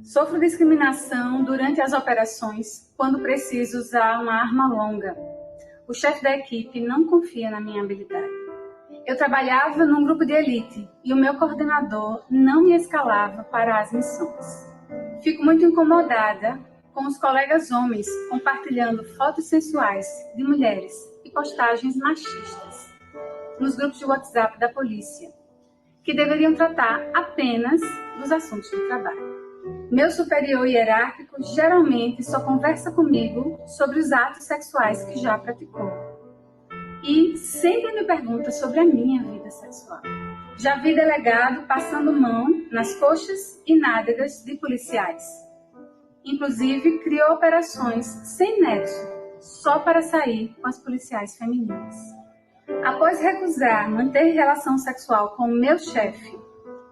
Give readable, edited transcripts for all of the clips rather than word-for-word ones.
Sofro discriminação durante as operações quando preciso usar uma arma longa. O chefe da equipe não confia na minha habilidade. Eu trabalhava num grupo de elite e o meu coordenador não me escalava para as missões. Fico muito incomodada com os colegas homens compartilhando fotos sensuais de mulheres e postagens machistas nos grupos de WhatsApp da polícia, que deveriam tratar apenas dos assuntos do trabalho. Meu superior hierárquico geralmente só conversa comigo sobre os atos sexuais que já praticou. E sempre me pergunta sobre a minha vida sexual. Já vi delegado passando mão nas coxas e nádegas de policiais. Inclusive, criou operações sem nexo, só para sair com as policiais femininas. Após recusar manter relação sexual com o meu chefe,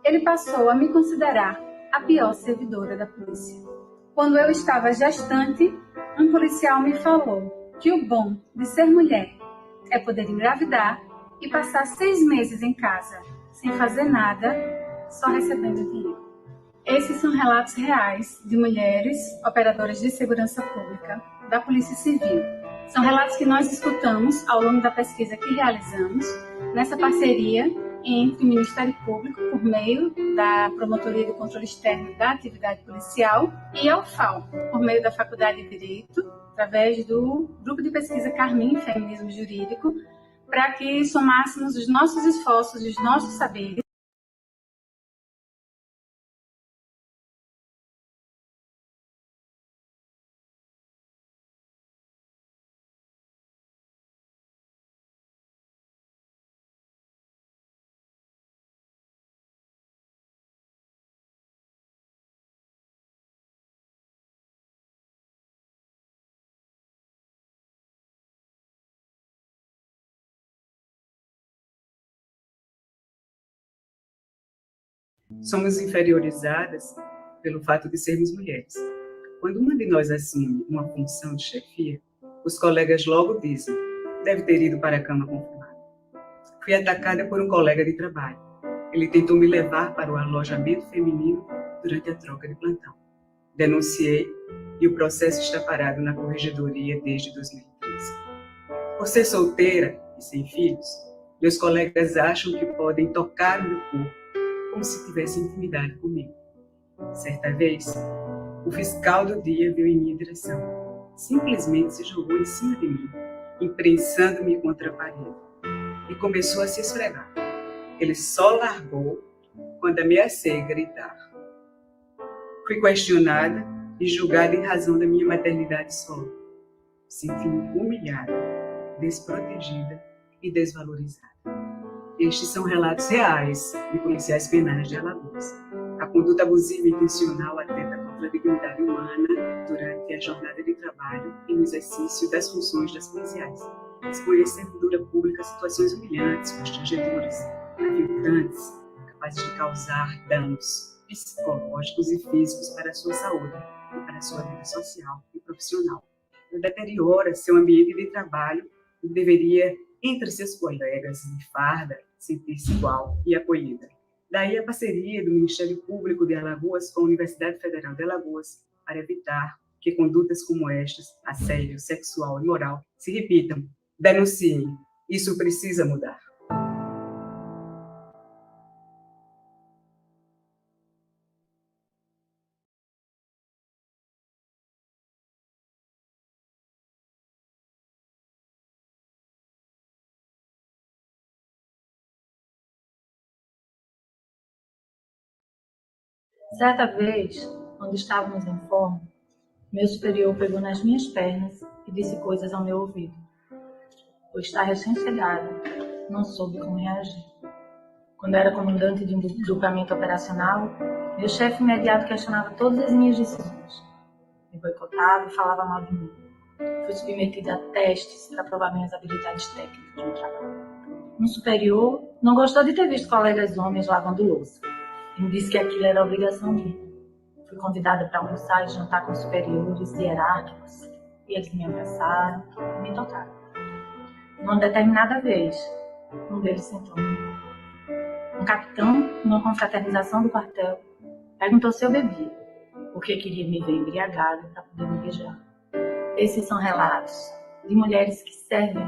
ele passou a me considerar a pior servidora da polícia. Quando eu estava gestante, um policial me falou que o bom de ser mulher é poder engravidar e passar 6 meses em casa, sem fazer nada, só recebendo dinheiro. Esses são relatos reais de mulheres operadoras de segurança pública da Polícia Civil. São relatos que nós escutamos ao longo da pesquisa que realizamos nessa parceria entre o Ministério Público, por meio da Promotoria de Controle Externo da Atividade Policial, e a UFAL, por meio da Faculdade de Direito, através do Grupo de Pesquisa Carmim, Feminismo Jurídico, para que somássemos os nossos esforços e os nossos saberes. Somos inferiorizadas pelo fato de sermos mulheres. Quando uma de nós assume uma função de chefia, os colegas logo dizem: deve ter ido para a cama com fulano. Fui atacada por um colega de trabalho. Ele tentou me levar para o alojamento feminino durante a troca de plantão. Denunciei e o processo está parado na corregedoria desde 2013. Por ser solteira e sem filhos, meus colegas acham que podem tocar o meu corpo como se tivesse intimidade comigo. Certa vez, o fiscal do dia veio em minha direção. Simplesmente se jogou em cima de mim, imprensando-me contra a parede, e começou a se esfregar. Ele só largou quando ameacei gritar. Fui questionada e julgada em razão da minha maternidade solo. Senti-me humilhada, desprotegida e desvalorizada. Estes são relatos reais de policiais penais de Alagoas. A conduta abusiva e intencional atenta contra a dignidade humana durante a jornada de trabalho e no exercício das funções das policiais. Expõe a servidora pública a situações humilhantes, constrangedoras, aviltantes, capazes de causar danos psicológicos e físicos para a sua saúde e para a sua vida social e profissional. Ela deteriora seu ambiente de trabalho e deveria, entre seus colegas de farda, sentir-se igual e acolhida. Daí a parceria do Ministério Público de Alagoas com a Universidade Federal de Alagoas para evitar que condutas como estas, assédio sexual e moral, se repitam. Denunciem. Isso precisa mudar. Certa vez, quando estávamos em forma, meu superior pegou nas minhas pernas e disse coisas ao meu ouvido. Por estar recém-chegada, não soube como reagir. Quando era comandante de um grupamento operacional, meu chefe imediato questionava todas as minhas decisões. Me boicotava e falava mal de mim. Fui submetida a testes para provar minhas habilidades técnicas no trabalho. Um superior não gostou de ter visto colegas homens lavando louça. E me disse que aquilo era obrigação minha. Fui convidada para almoçar e jantar com superiores hierárquicos, e eles me abraçaram e me tocaram. Numa determinada vez, um deles sentou no meu. Um capitão, numa confraternização do quartel, perguntou se eu bebia. porque queria me ver embriagada para poder me beijar. Esses são relatos de mulheres que servem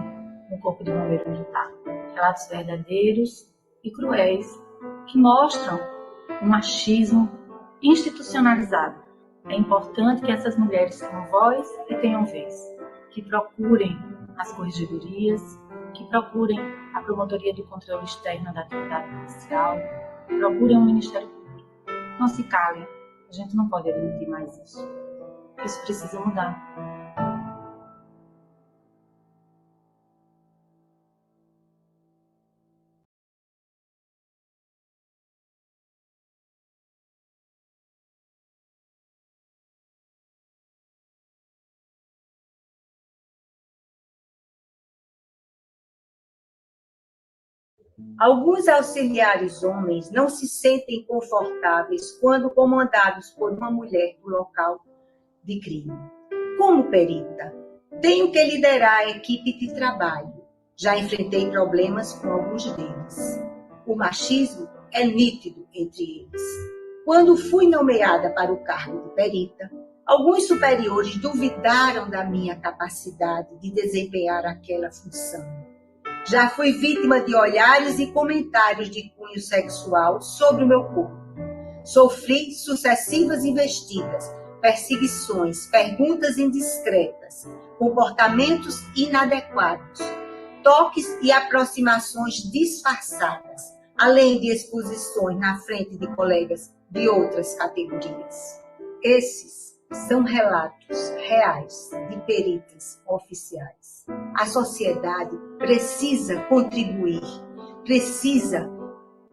no Corpo de Bombeiro Militar. Relatos verdadeiros e cruéis que mostram um machismo institucionalizado. É importante que essas mulheres tenham voz e tenham vez, que procurem as corregedorias, que procurem a Promotoria de Controle Externo da Atividade Policial, procurem o Ministério Público. Não se calem, a gente não pode admitir mais isso. Isso precisa mudar. Alguns auxiliares homens não se sentem confortáveis quando comandados por uma mulher do local de crime. Como perita, tenho que liderar a equipe de trabalho. Já enfrentei problemas com alguns deles. O machismo é nítido entre eles. Quando fui nomeada para o cargo de perita, alguns superiores duvidaram da minha capacidade de desempenhar aquela função. Já fui vítima de olhares e comentários de cunho sexual sobre o meu corpo. Sofri sucessivas investidas, perseguições, perguntas indiscretas, comportamentos inadequados, toques e aproximações disfarçadas, além de exposições na frente de colegas de outras categorias. Esses são relatos reais de peritas oficiais. A sociedade precisa contribuir, precisa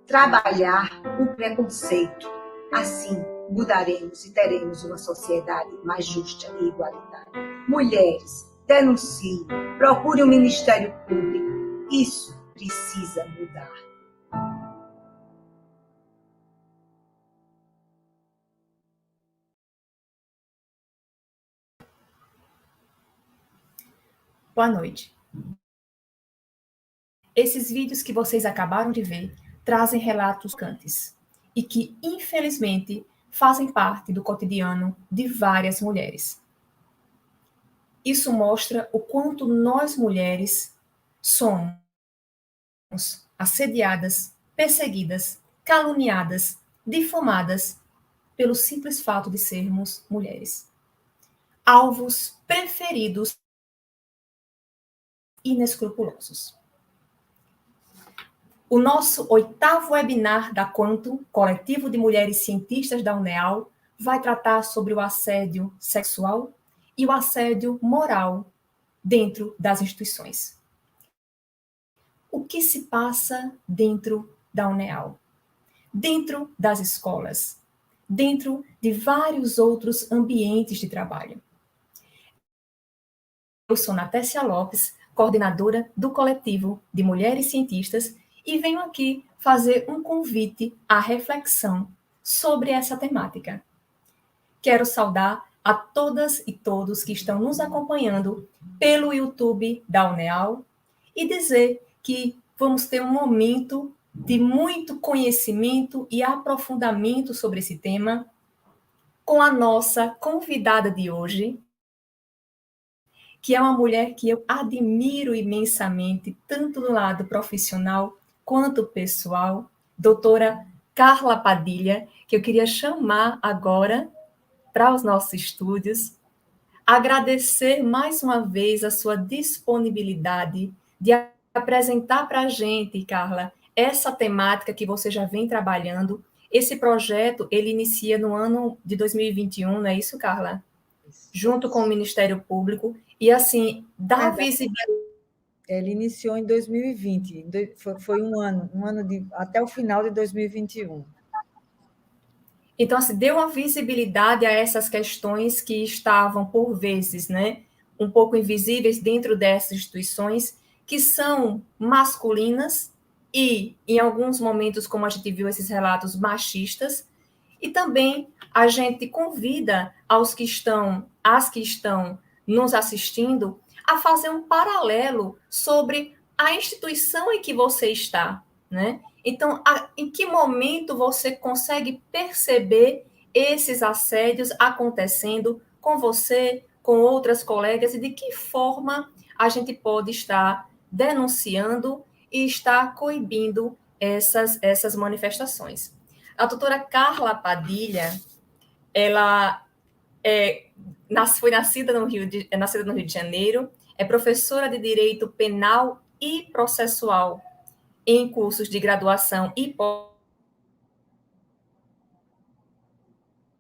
trabalhar o preconceito. Assim, mudaremos e teremos uma sociedade mais justa e igualitária. Mulheres, denunciem, procurem o Ministério Público. Isso precisa mudar. Boa noite. Esses vídeos que vocês acabaram de ver trazem relatos chocantes e que, infelizmente, fazem parte do cotidiano de várias mulheres. Isso mostra o quanto nós mulheres somos assediadas, perseguidas, caluniadas, difamadas pelo simples fato de sermos mulheres. Alvos preferidos inescrupulosos. O nosso 8º webinar da Quantum, Coletivo de Mulheres Cientistas da UNEAL, vai tratar sobre o assédio sexual e o assédio moral dentro das instituições. O que se passa dentro da UNEAL? Dentro das escolas, dentro de vários outros ambientes de trabalho. Eu sou Natécia Lopes, coordenadora do Coletivo de Mulheres Cientistas, e venho aqui fazer um convite à reflexão sobre essa temática. Quero saudar a todas e todos que estão nos acompanhando pelo YouTube da UNEAL e dizer que vamos ter um momento de muito conhecimento e aprofundamento sobre esse tema com a nossa convidada de hoje, que é uma mulher que eu admiro imensamente, tanto no lado profissional quanto pessoal, doutora Carla Padilha, que eu queria chamar agora para os nossos estúdios, agradecer mais uma vez a sua disponibilidade de apresentar para a gente, Carla, essa temática que você já vem trabalhando. Esse projeto, ele inicia no ano de 2021, não é isso, Carla? Junto com o Ministério Público, e assim, dá visibilidade. Ele iniciou em 2020, foi um ano até o final de 2021. Então, assim, deu uma visibilidade a essas questões que estavam, por vezes, né, um pouco invisíveis dentro dessas instituições, que são masculinas e, em alguns momentos, como a gente viu esses relatos, machistas, e também a gente convida as que estão nos assistindo a fazer um paralelo sobre a instituição em que você está, né? Então, em que momento você consegue perceber esses assédios acontecendo com você, com outras colegas, e de que forma a gente pode estar denunciando e estar coibindo essas manifestações. A doutora Carla Padilha, ela foi nascida no Rio de Janeiro, é professora de Direito Penal e Processual em cursos de graduação e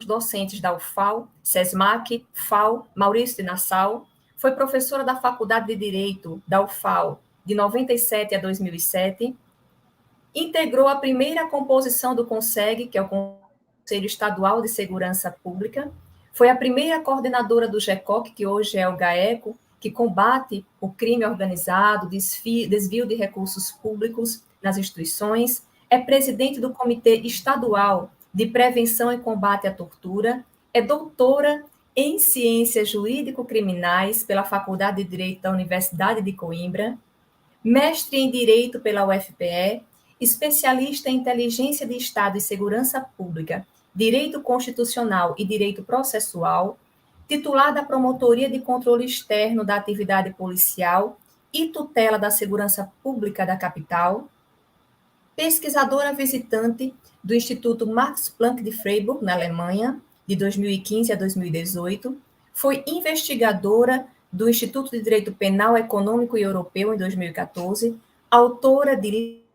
docentes da UFAL, SESMAC, FAO, Maurício de Nassau. Foi professora da Faculdade de Direito da UFAL de 97 a 2007. Integrou a primeira composição do CONSEG, que é o Conselho Estadual de Segurança Pública. Foi a primeira coordenadora do GECOC, que hoje é o GAECO, que combate o crime organizado, desvio de recursos públicos nas instituições. É presidente do Comitê Estadual de Prevenção e Combate à Tortura. É doutora em Ciências Jurídico-Criminais pela Faculdade de Direito da Universidade de Coimbra. Mestre em Direito pela UFPE. Especialista em Inteligência de Estado e Segurança Pública, Direito Constitucional e Direito Processual, titular da Promotoria de Controle Externo da Atividade Policial e Tutela da Segurança Pública da Capital, pesquisadora visitante do Instituto Max Planck de Freiburg, na Alemanha, de 2015 a 2018, foi investigadora do Instituto de Direito Penal Econômico e Europeu em 2014, autora de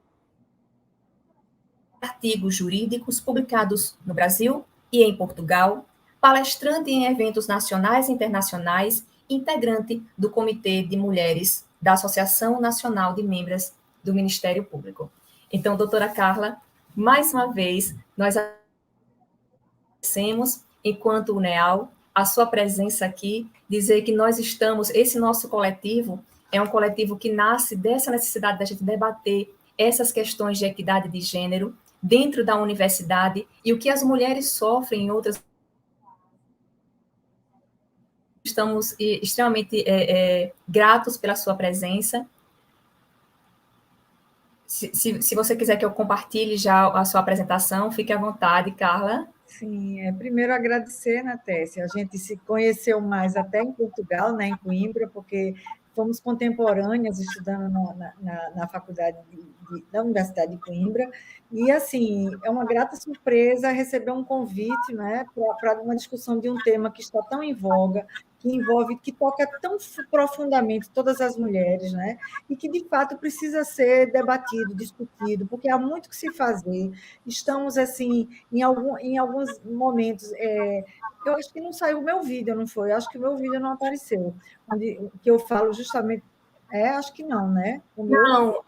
artigos jurídicos publicados no Brasil e em Portugal, palestrante em eventos nacionais e internacionais, integrante do Comitê de Mulheres da Associação Nacional de Membros do Ministério Público. Então, doutora Carla, mais uma vez, nós agradecemos, enquanto UNEAL, a sua presença aqui, dizer que nós estamos, esse nosso coletivo é um coletivo que nasce dessa necessidade da gente debater essas questões de equidade de gênero dentro da universidade e o que as mulheres sofrem em outras. Estamos extremamente gratos pela sua presença. Se você quiser que eu compartilhe já a sua apresentação, fique à vontade, Carla. Sim, primeiro agradecer, né, Tessia? A gente se conheceu mais até em Portugal, né, em Coimbra, porque fomos contemporâneas estudando na faculdade da Universidade de Coimbra, e, assim, é uma grata surpresa receber um convite, né, para uma discussão de um tema que está tão em voga, que toca tão profundamente todas as mulheres, né, e que, de fato, precisa ser debatido, discutido, porque há muito que se fazer. Estamos, assim, em alguns momentos... eu acho que não saiu o meu vídeo, não foi? Eu acho que o meu vídeo não apareceu, que eu falo justamente... acho que não, né? Não,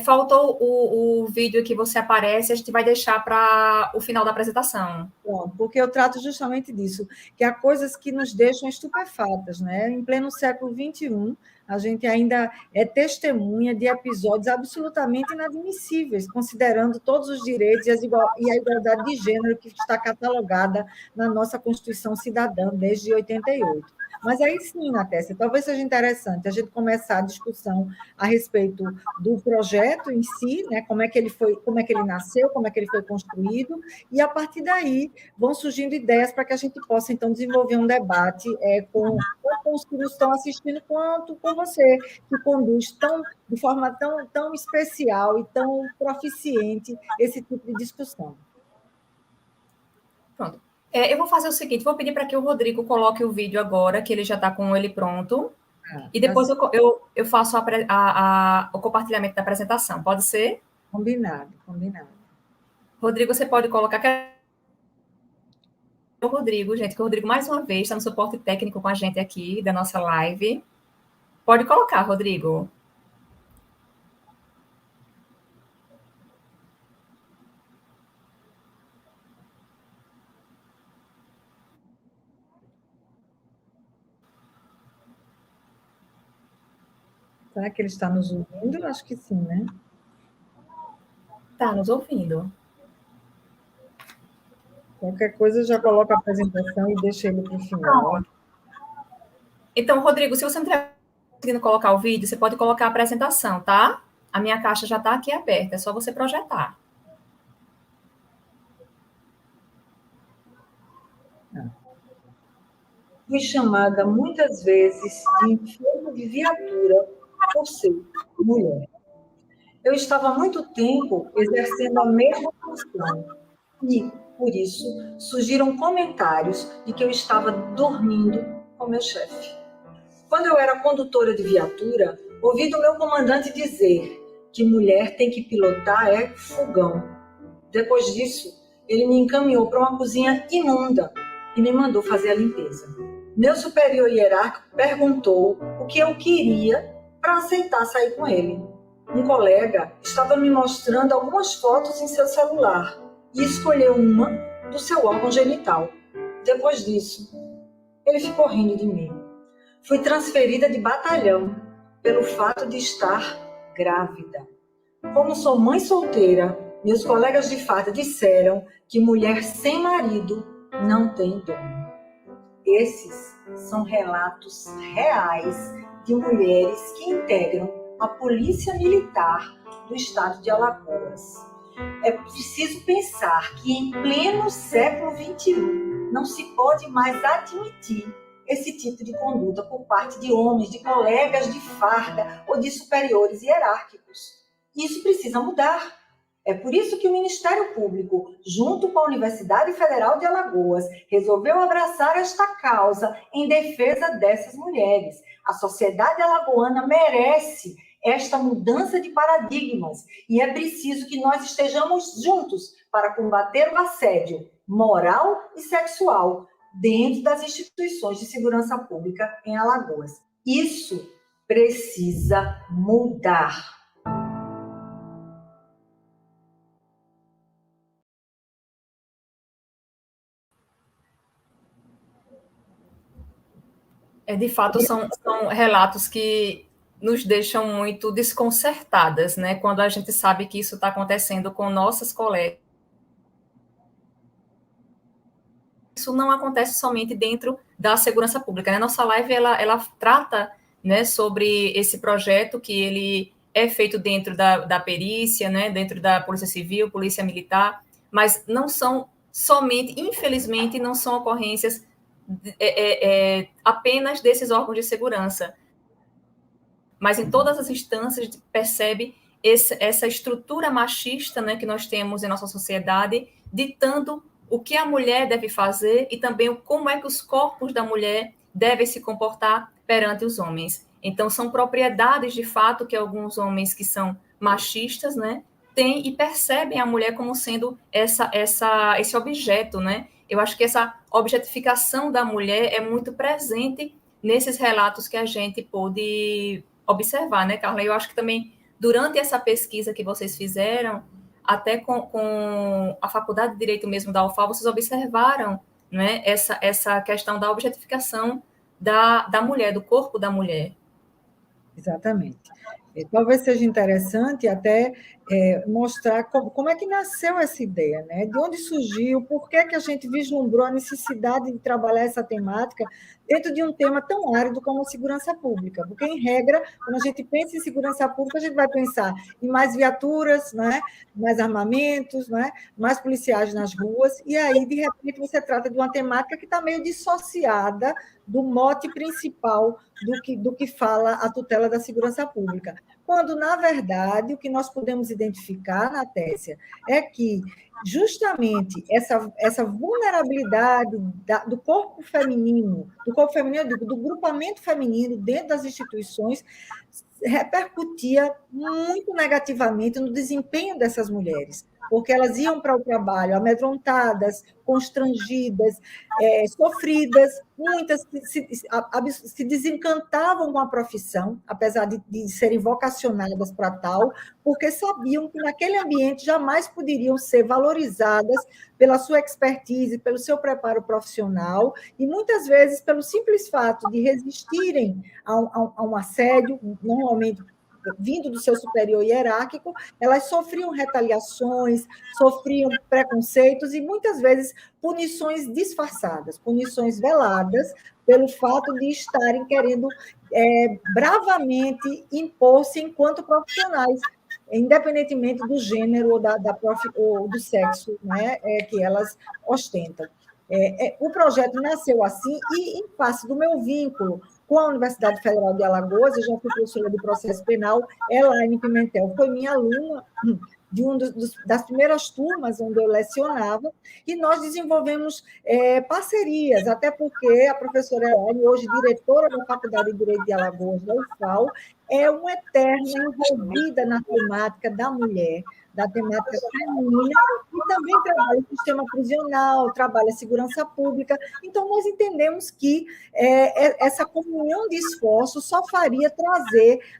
faltou o vídeo que você aparece, a gente vai deixar para o final da apresentação. Bom, porque eu trato justamente disso, que há coisas que nos deixam estupefatas, né? Em pleno século XXI, a gente ainda é testemunha de episódios absolutamente inadmissíveis, considerando todos os direitos e a igualdade de gênero que está catalogada na nossa Constituição Cidadã desde 88. Mas aí sim, Natécia, talvez seja interessante a gente começar a discussão a respeito do projeto em si, né? Como é que ele nasceu, como é que ele foi construído, e a partir daí vão surgindo ideias para que a gente possa, então, desenvolver um debate com os que nos estão assistindo, quanto com você, que conduz de forma tão especial e tão proficiente esse tipo de discussão. Pronto. Eu vou fazer o seguinte, vou pedir para que o Rodrigo coloque o vídeo agora, que ele já está com ele pronto, e depois eu faço o compartilhamento da apresentação. Pode ser? Combinado. Rodrigo, você pode colocar... O Rodrigo, gente, que o Rodrigo, mais uma vez, está no suporte técnico com a gente aqui, da nossa live. Pode colocar, Rodrigo. Será que ele está nos ouvindo? Acho que sim, né? Está nos ouvindo. Qualquer coisa, já coloca a apresentação e deixa ele para o final. Então, Rodrigo, se você não estiver conseguindo colocar o vídeo, você pode colocar a apresentação, tá? A minha caixa já está aqui aberta, é só você projetar. fui chamada muitas vezes de enferma de viatura por ser mulher. Eu estava há muito tempo exercendo a mesma função e, por isso, surgiram comentários de que eu estava dormindo com meu chefe. Quando eu era condutora de viatura, ouvi do meu comandante dizer que mulher tem que pilotar fogão. Depois disso, ele me encaminhou para uma cozinha imunda e me mandou fazer a limpeza. Meu superior hierárquico perguntou o que eu queria para aceitar sair com ele. Um colega estava me mostrando algumas fotos em seu celular e escolheu uma do seu órgão genital. Depois disso, ele ficou rindo de mim. Fui transferida de batalhão pelo fato de estar grávida. Como sou mãe solteira, meus colegas de farda disseram que mulher sem marido não tem dono. Esses são relatos reais de mulheres que integram a Polícia Militar do Estado de Alagoas. É preciso pensar que em pleno século XXI não se pode mais admitir esse tipo de conduta por parte de homens, de colegas de farda ou de superiores hierárquicos. Isso precisa mudar. É por isso que o Ministério Público, junto com a Universidade Federal de Alagoas, resolveu abraçar esta causa em defesa dessas mulheres. A sociedade alagoana merece esta mudança de paradigmas e é preciso que nós estejamos juntos para combater o assédio moral e sexual dentro das instituições de segurança pública em Alagoas. Isso precisa mudar. De fato, são relatos que nos deixam muito desconcertadas, né? Quando a gente sabe que isso está acontecendo com nossas colegas. Isso não acontece somente dentro da segurança pública, né? Nossa live, ela trata, né, sobre esse projeto que ele é feito dentro da perícia, né, dentro da Polícia Civil, Polícia Militar, mas não são somente, infelizmente, não são ocorrências apenas desses órgãos de segurança, mas em todas as instâncias a gente percebe essa estrutura machista, né, que nós temos em nossa sociedade, ditando o que a mulher deve fazer e também como é que os corpos da mulher devem se comportar perante os homens. Então, são propriedades, de fato, que alguns homens que são machistas, né, têm e percebem a mulher como sendo esse objeto, né? Eu acho que essa objetificação da mulher é muito presente nesses relatos que a gente pôde observar, né, Carla? Eu acho que também, durante essa pesquisa que vocês fizeram, até com a Faculdade de Direito mesmo da UFAL, vocês observaram, né, essa questão da objetificação da mulher, do corpo da mulher. Exatamente. Talvez seja interessante até mostrar como é que nasceu essa ideia, né? De onde surgiu, por que a gente vislumbrou a necessidade de trabalhar essa temática dentro de um tema tão árido como a segurança pública. Porque, em regra, quando a gente pensa em segurança pública, a gente vai pensar em mais viaturas, né? Mais armamentos, né? Mais policiais nas ruas, e aí, de repente, você trata de uma temática que está meio dissociada do mote principal do que fala a tutela da segurança pública. Quando, na verdade, o que nós podemos identificar, Natécia, é que justamente essa vulnerabilidade do corpo feminino, eu digo, do grupamento feminino dentro das instituições, repercutia muito negativamente no desempenho dessas mulheres, porque elas iam para o trabalho amedrontadas, constrangidas, sofridas, muitas se desencantavam com a profissão, apesar de serem vocacionadas para tal, porque sabiam que naquele ambiente jamais poderiam ser valorizadas pela sua expertise, pelo seu preparo profissional, e muitas vezes pelo simples fato de resistirem a um assédio, normalmente vindo do seu superior hierárquico, elas sofriam retaliações, sofriam preconceitos e, muitas vezes, punições disfarçadas, punições veladas, pelo fato de estarem querendo bravamente impor-se enquanto profissionais, independentemente do gênero ou do sexo, né, que elas ostentam. O projeto nasceu assim, e em face do meu vínculo com a Universidade Federal de Alagoas, eu já fui professora de processo penal, Elaine Pimentel foi minha aluna de das primeiras turmas onde eu lecionava, e nós desenvolvemos parcerias, até porque a professora Elaine, hoje diretora da Faculdade de Direito de Alagoas, da UFAL, é uma eterna envolvida na temática da mulher, da temática feminina, e também trabalha no sistema prisional, trabalha segurança pública. Então, nós entendemos que essa comunhão de esforços só faria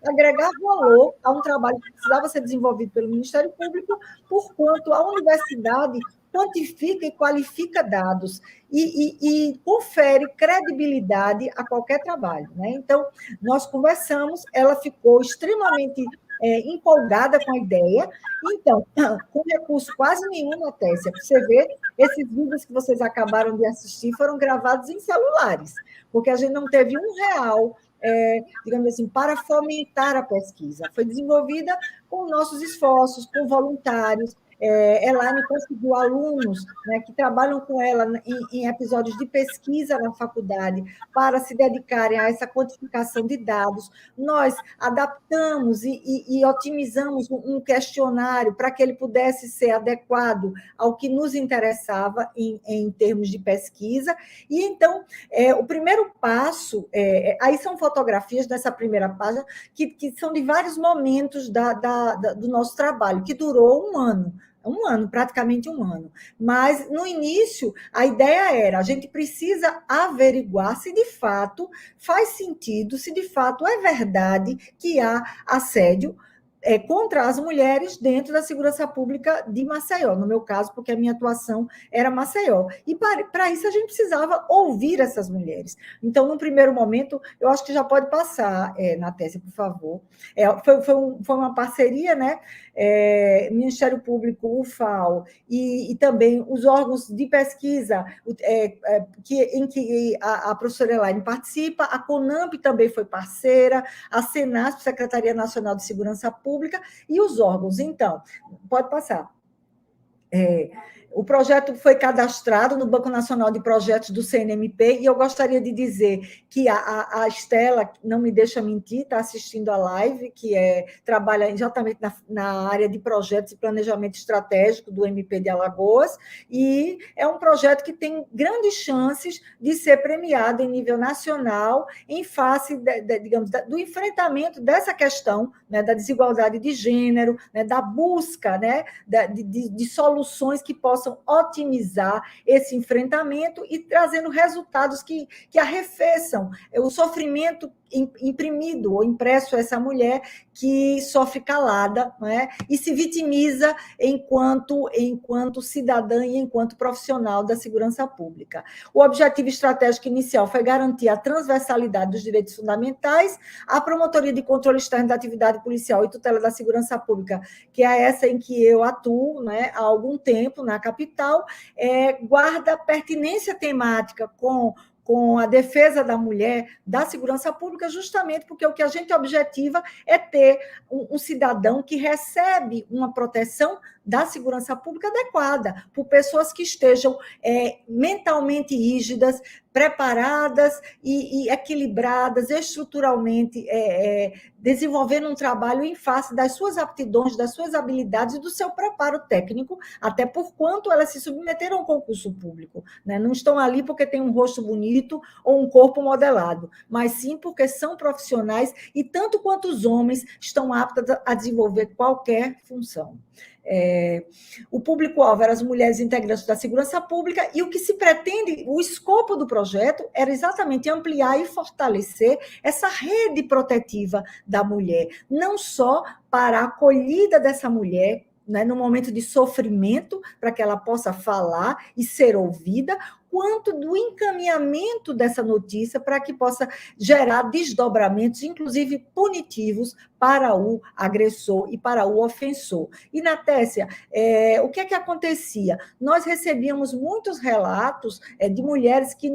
agregar valor a um trabalho que precisava ser desenvolvido pelo Ministério Público, porquanto a universidade quantifica e qualifica dados e confere credibilidade a qualquer trabalho, né? Então, nós conversamos, ela ficou extremamente empolgada com a ideia. Então, com recurso quase nenhum, Tessia, para você ver, esses vídeos que vocês acabaram de assistir foram gravados em celulares, porque a gente não teve R$1, digamos assim, para fomentar a pesquisa. Foi desenvolvida com nossos esforços, com voluntários. Elaine conseguiu alunos, né, que trabalham com ela em episódios de pesquisa na faculdade para se dedicarem a essa quantificação de dados. Nós adaptamos e otimizamos um questionário para que ele pudesse ser adequado ao que nos interessava em termos de pesquisa. E, então, o primeiro passo, aí são fotografias dessa primeira página, que são de vários momentos do nosso trabalho, que durou um ano, praticamente um ano. Mas, no início, a ideia era, a gente precisa averiguar se, de fato, faz sentido, se, de fato, é verdade que há assédio contra as mulheres dentro da segurança pública de Maceió, no meu caso, porque a minha atuação era Maceió. E, para isso, a gente precisava ouvir essas mulheres. Então, no primeiro momento, eu acho que já pode passar, Tessia, por favor. Foi uma parceria, né? Ministério Público, UFAL, e também os órgãos de pesquisa em que a professora Elaine participa, a CONAMP também foi parceira, a SENASP, Secretaria Nacional de Segurança Pública, e os órgãos. Então, pode passar. O projeto foi cadastrado no Banco Nacional de Projetos do CNMP, e eu gostaria de dizer que a Estela, não me deixa mentir, está assistindo a live, que trabalha exatamente na área de projetos e planejamento estratégico do MP de Alagoas, e é um projeto que tem grandes chances de ser premiado em nível nacional, em face, digamos, do enfrentamento dessa questão, né, da desigualdade de gênero, né, da busca, né, de soluções que possam otimizar esse enfrentamento e trazendo resultados que arrefeçam o sofrimento imprimido ou impresso a essa mulher que sofre calada, não é? E se vitimiza enquanto cidadã e enquanto profissional da segurança pública. O objetivo estratégico inicial foi garantir a transversalidade dos direitos fundamentais, a promotoria de controle externo da atividade policial e tutela da segurança pública, que é essa em que eu atuo, né, há algum tempo na capital, guarda pertinência temática com a defesa da mulher, da segurança pública, justamente porque o que a gente objetiva é ter um cidadão que recebe uma proteção da segurança pública adequada, por pessoas que estejam mentalmente rígidas, preparadas e equilibradas, estruturalmente, desenvolvendo um trabalho em face das suas aptidões, das suas habilidades e do seu preparo técnico, até por quanto elas se submeteram ao concurso público, né? Não estão ali porque têm um rosto bonito ou um corpo modelado, mas sim porque são profissionais e, tanto quanto os homens, estão aptos a desenvolver qualquer função. O público-alvo eram as mulheres integrantes da segurança pública, e o que se pretende, o escopo do projeto era exatamente ampliar e fortalecer essa rede protetiva da mulher, não só para a acolhida dessa mulher, né, no momento de sofrimento, para que ela possa falar e ser ouvida, quanto do encaminhamento dessa notícia para que possa gerar desdobramentos, inclusive punitivos, para o agressor e para o ofensor. E, Tessia, o que é que acontecia? Nós recebíamos muitos relatos de mulheres que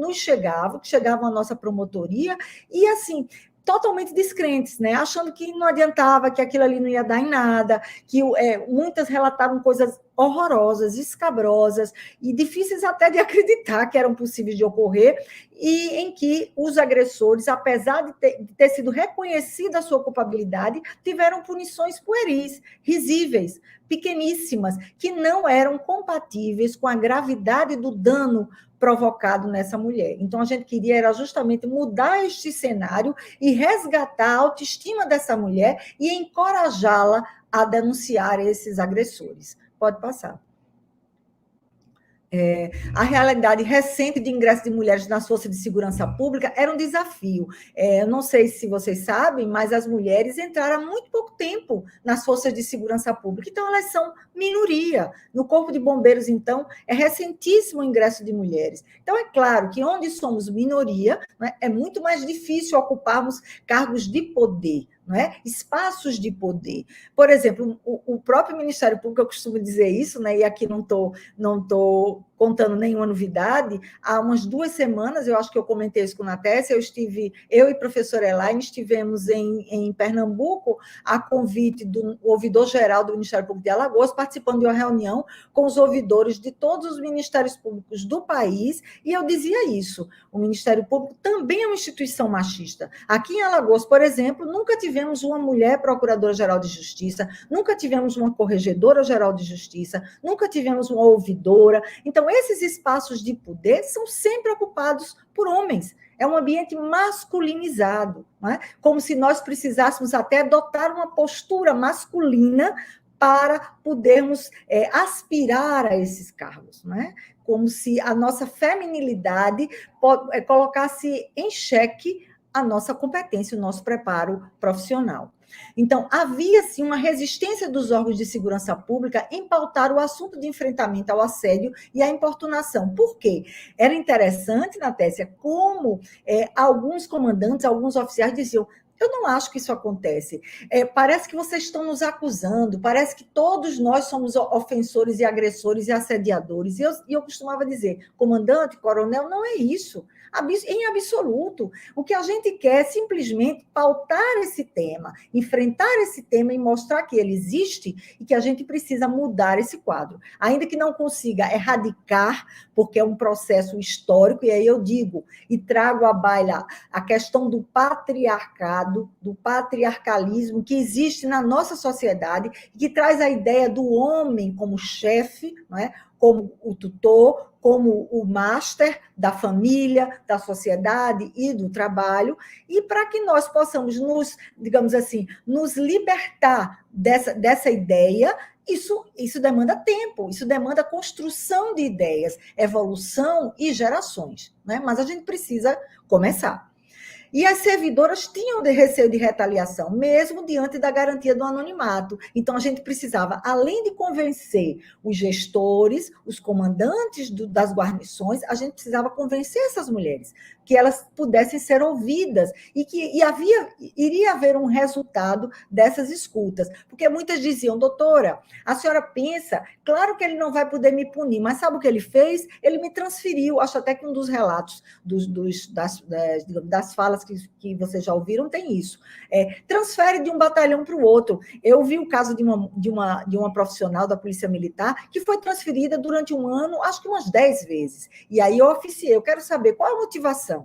chegavam à nossa promotoria, e, assim, totalmente descrentes, né? Achando que não adiantava, que aquilo ali não ia dar em nada, que muitas relatavam coisas horrorosas, escabrosas e difíceis até de acreditar que eram possíveis de ocorrer, e em que os agressores, apesar de ter sido reconhecida a sua culpabilidade, tiveram punições pueris, risíveis, pequeníssimas, que não eram compatíveis com a gravidade do dano provocado nessa mulher. Então, a gente queria era justamente mudar este cenário e resgatar a autoestima dessa mulher e encorajá-la a denunciar esses agressores. Pode passar. A realidade recente de ingresso de mulheres nas forças de segurança pública era um desafio. Eu não sei se vocês sabem, mas as mulheres entraram há muito pouco tempo nas forças de segurança pública, então elas são minoria. No Corpo de Bombeiros, então, é recentíssimo o ingresso de mulheres. Então, é claro que onde somos minoria, né, é muito mais difícil ocuparmos cargos de poder, não é? Espaços de poder. Por exemplo, o próprio Ministério Público, eu costumo dizer isso, né? E aqui não estou contando nenhuma novidade. Há umas 2 semanas, eu acho que eu comentei isso com a Natécia, eu e a professora Elaine estivemos em Pernambuco, a convite do ouvidor-geral do Ministério Público de Alagoas, participando de uma reunião com os ouvidores de todos os ministérios públicos do país, e eu dizia isso, o Ministério Público também é uma instituição machista. Aqui em Alagoas, por exemplo, nunca tivemos uma mulher procuradora-geral de justiça, nunca tivemos uma corregedora-geral de justiça, nunca tivemos uma ouvidora. Então, esses espaços de poder são sempre ocupados por homens. É um ambiente masculinizado, não é? Como se nós precisássemos até adotar uma postura masculina para podermos aspirar a esses cargos, não é? Como se a nossa feminilidade colocasse em xeque a nossa competência, o nosso preparo profissional. Então, havia, sim, uma resistência dos órgãos de segurança pública em pautar o assunto de enfrentamento ao assédio e à importunação. Por quê? Era interessante, Natécia, como alguns comandantes, alguns oficiais diziam: eu não acho que isso acontece. Parece que vocês estão nos acusando, parece que todos nós somos ofensores e agressores e assediadores. E eu costumava dizer: comandante, coronel, não é isso. Em absoluto. O que a gente quer é simplesmente pautar esse tema, enfrentar esse tema e mostrar que ele existe e que a gente precisa mudar esse quadro. Ainda que não consiga erradicar, porque é um processo histórico, e aí eu digo e trago à baila a questão do patriarcado, do patriarcalismo que existe na nossa sociedade, que traz a ideia do homem como chefe, não é? Como o tutor, como o master da família, da sociedade e do trabalho, e para que nós possamos digamos assim, nos libertar dessa ideia, isso demanda tempo, isso demanda construção de ideias, evolução e gerações, né? Mas a gente precisa começar. E as servidoras tinham receio de retaliação, mesmo diante da garantia do anonimato. Então, a gente precisava, além de convencer os gestores, os comandantes das guarnições, a gente precisava convencer essas mulheres que elas pudessem ser ouvidas e que iria haver um resultado dessas escutas. Porque muitas diziam: doutora, a senhora pensa, claro que ele não vai poder me punir, mas sabe o que ele fez? Ele me transferiu. Acho até que um dos relatos das falas que vocês já ouviram tem isso. Transfere de um batalhão para o outro. Eu vi o caso de uma profissional da Polícia Militar que foi transferida durante um ano, acho que umas 10 vezes. E aí eu oficiei, eu quero saber qual é a motivação.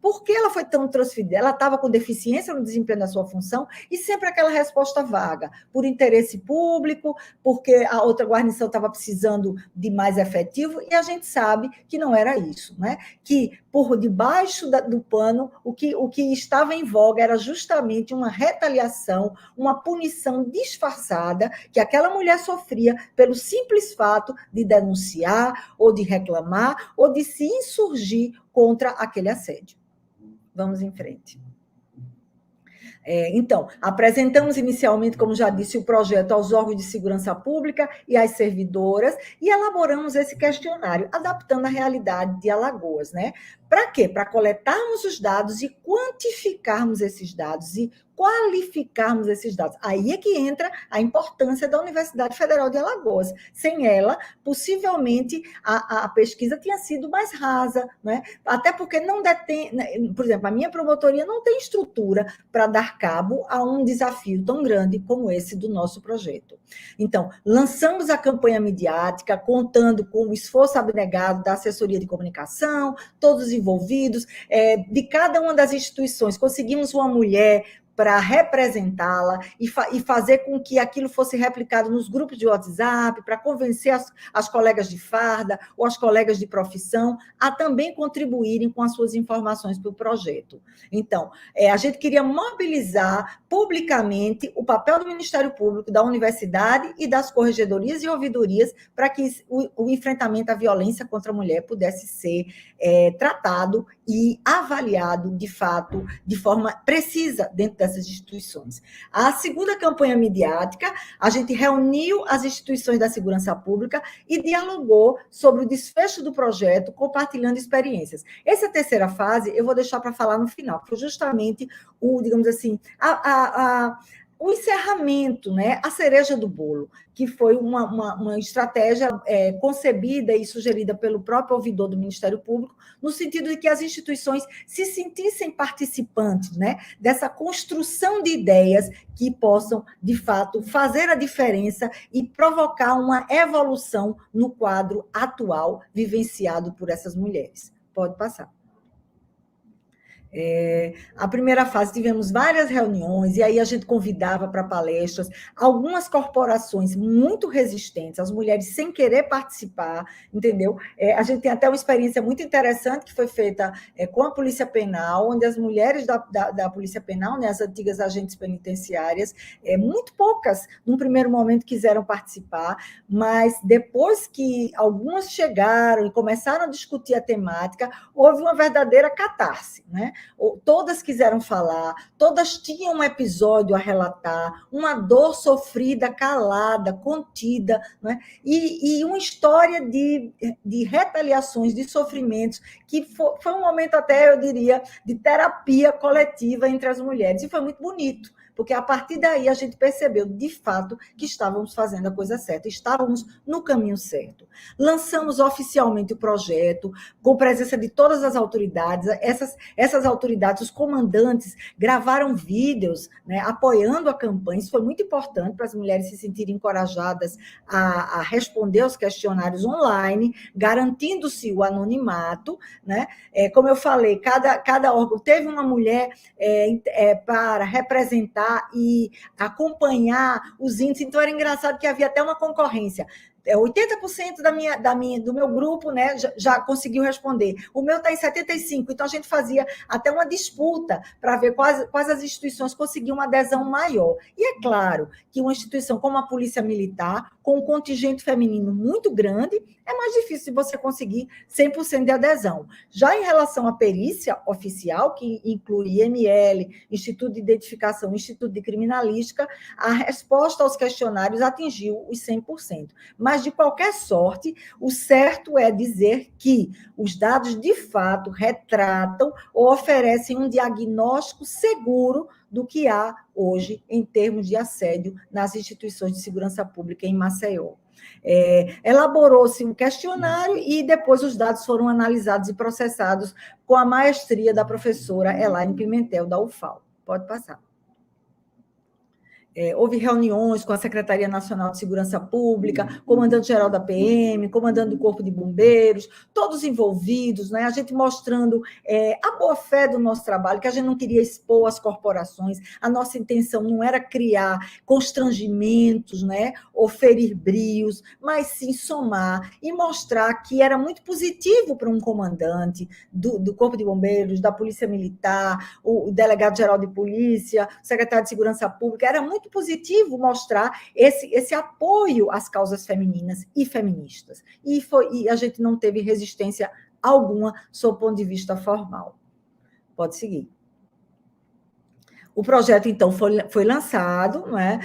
Por que ela foi tão transferida? Ela estava com deficiência no desempenho da sua função e sempre aquela resposta vaga, por interesse público, porque a outra guarnição estava precisando de mais efetivo, e a gente sabe que não era isso, né? Que por debaixo do pano, o que estava em voga era justamente uma retaliação, uma punição disfarçada que aquela mulher sofria pelo simples fato de denunciar, ou de reclamar, ou de se insurgir contra aquele assédio. Vamos em frente. Então, apresentamos inicialmente, como já disse, o projeto aos órgãos de segurança pública e às servidoras e elaboramos esse questionário, adaptando a realidade de Alagoas, né? Para quê? Para coletarmos os dados e quantificarmos esses dados e qualificarmos esses dados. Aí é que entra a importância da Universidade Federal de Alagoas. Sem ela, possivelmente, a pesquisa tinha sido mais rasa, né? Até porque não detém, por exemplo, a minha promotoria não tem estrutura para dar cabo a um desafio tão grande como esse do nosso projeto. Então, lançamos a campanha midiática, contando com o esforço abnegado da assessoria de comunicação, todos os envolvidos, de cada uma das instituições, conseguimos uma mulher para representá-la e fazer com que aquilo fosse replicado nos grupos de WhatsApp, para convencer as colegas de farda ou as colegas de profissão a também contribuírem com as suas informações para o projeto. Então, a gente queria mobilizar publicamente o papel do Ministério Público, da universidade e das corregedorias e ouvidorias para que o enfrentamento à violência contra a mulher pudesse ser tratado e avaliado, de fato, de forma precisa dentro dessas instituições. A segunda campanha midiática, a gente reuniu as instituições da segurança pública e dialogou sobre o desfecho do projeto, compartilhando experiências. Essa terceira fase eu vou deixar para falar no final, que foi justamente digamos assim, o encerramento, né, a cereja do bolo, que foi uma estratégia concebida e sugerida pelo próprio ouvidor do Ministério Público, no sentido de que as instituições se sentissem participantes, né, dessa construção de ideias que possam, de fato, fazer a diferença e provocar uma evolução no quadro atual vivenciado por essas mulheres. Pode passar. A primeira fase tivemos várias reuniões e aí a gente convidava para palestras algumas corporações muito resistentes, as mulheres sem querer participar, entendeu? A gente tem até uma experiência muito interessante que foi feita com a Polícia Penal, onde as mulheres da Polícia Penal, né, as antigas agentes penitenciárias, muito poucas, num primeiro momento, quiseram participar, mas depois que algumas chegaram e começaram a discutir a temática, houve uma verdadeira catarse, né? Todas quiseram falar, todas tinham um episódio a relatar, uma dor sofrida, calada, contida, né? E uma história de retaliações, de sofrimentos, que foi um momento até, eu diria, de terapia coletiva entre as mulheres, e foi muito bonito, porque a partir daí a gente percebeu, de fato, que estávamos fazendo a coisa certa, estávamos no caminho certo. Lançamos oficialmente o projeto, com presença de todas as autoridades, essas autoridades, os comandantes, gravaram vídeos, né, apoiando a campanha, isso foi muito importante para as mulheres se sentirem encorajadas a responder aos questionários online, garantindo-se o anonimato, né? Como eu falei, cada órgão teve uma mulher para representar e acompanhar os índices, então era engraçado que havia até uma concorrência. 80% do meu grupo, né, já conseguiu responder. O meu está em 75%, então a gente fazia até uma disputa para ver quais as instituições conseguiam uma adesão maior. E é claro que uma instituição como a Polícia Militar, com um contingente feminino muito grande, é mais difícil você conseguir 100% de adesão. Já em relação à perícia oficial, que inclui IML, Instituto de Identificação, Instituto de Criminalística, a resposta aos questionários atingiu os 100%. Mas, de qualquer sorte, o certo é dizer que os dados, de fato, retratam ou oferecem um diagnóstico seguro do que há hoje em termos de assédio nas instituições de segurança pública em Maceió. Elaborou-se um questionário e depois os dados foram analisados e processados com a maestria da professora Elaine Pimentel, da UFAL. Pode passar. Houve reuniões com a Secretaria Nacional de Segurança Pública, comandante-geral da PM, comandante do Corpo de Bombeiros, todos envolvidos, né? A gente mostrando a boa-fé do nosso trabalho, que a gente não queria expor as corporações, a nossa intenção não era criar constrangimentos, né? Ou ferir brios, mas sim somar e mostrar que era muito positivo para um comandante do Corpo de Bombeiros, da Polícia Militar, o delegado-geral de polícia, o secretário de Segurança Pública, era muito positivo mostrar esse apoio às causas femininas e feministas. E a gente não teve resistência alguma sob o ponto de vista formal. Pode seguir. O projeto, então, foi lançado, não é?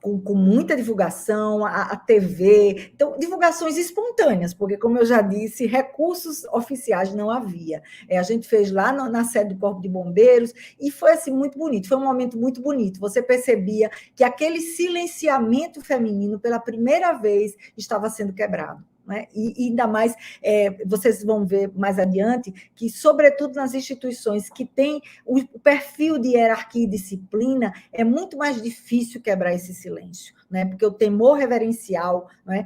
Com muita divulgação, a TV, então, divulgações espontâneas, porque, como eu já disse, recursos oficiais não havia. A gente fez lá na sede do Corpo de Bombeiros, e foi assim, muito bonito, foi um momento muito bonito. Você percebia que aquele silenciamento feminino, pela primeira vez, estava sendo quebrado. Né? E ainda mais, vocês vão ver mais adiante, que, sobretudo nas instituições que têm o perfil de hierarquia e disciplina, é muito mais difícil quebrar esse silêncio, né? Porque o temor reverencial, né?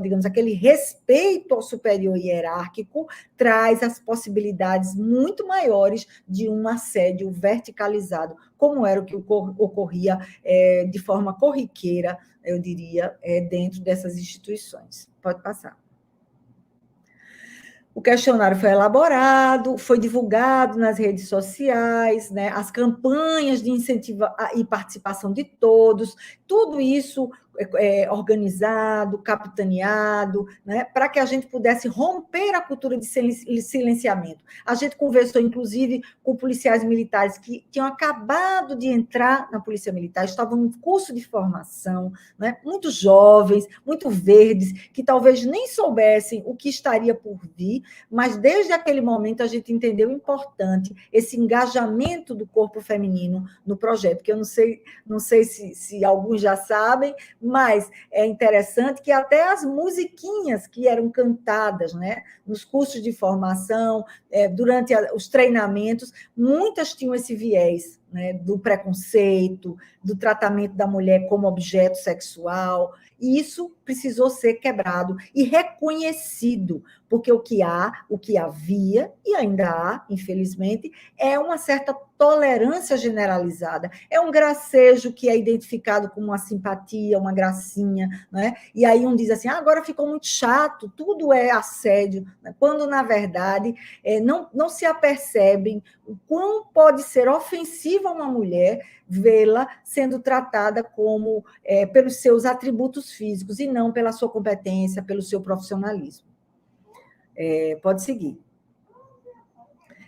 Digamos, aquele respeito ao superior hierárquico traz as possibilidades muito maiores de um assédio verticalizado, como era o que ocorria de forma corriqueira, eu diria, dentro dessas instituições. Pode passar. O questionário foi elaborado, foi divulgado nas redes sociais, né? As campanhas de incentivo e participação de todos, tudo isso organizado, capitaneado, né? Para que a gente pudesse romper a cultura de silenciamento. A gente conversou, inclusive, com policiais militares que tinham acabado de entrar na Polícia Militar, estavam em curso de formação, né? Muito jovens, muito verdes, que talvez nem soubessem o que estaria por vir, mas desde aquele momento a gente entendeu importante esse engajamento do corpo feminino no projeto, que eu não sei se alguns já sabem, mas é interessante que até as musiquinhas que eram cantadas, né, nos cursos de formação, durante os treinamentos, muitas tinham esse viés, né, do preconceito, do tratamento da mulher como objeto sexual, e isso precisou ser quebrado e reconhecido, porque o que havia, e ainda há, infelizmente, é uma certa tolerância generalizada. É um gracejo que é identificado como uma simpatia, uma gracinha, né? E aí um diz assim, agora ficou muito chato, tudo é assédio, né? Quando, na verdade, não se apercebem o quão pode ser ofensivo a uma mulher vê-la sendo tratada como pelos seus atributos físicos e não pela sua competência, pelo seu profissionalismo. Pode seguir.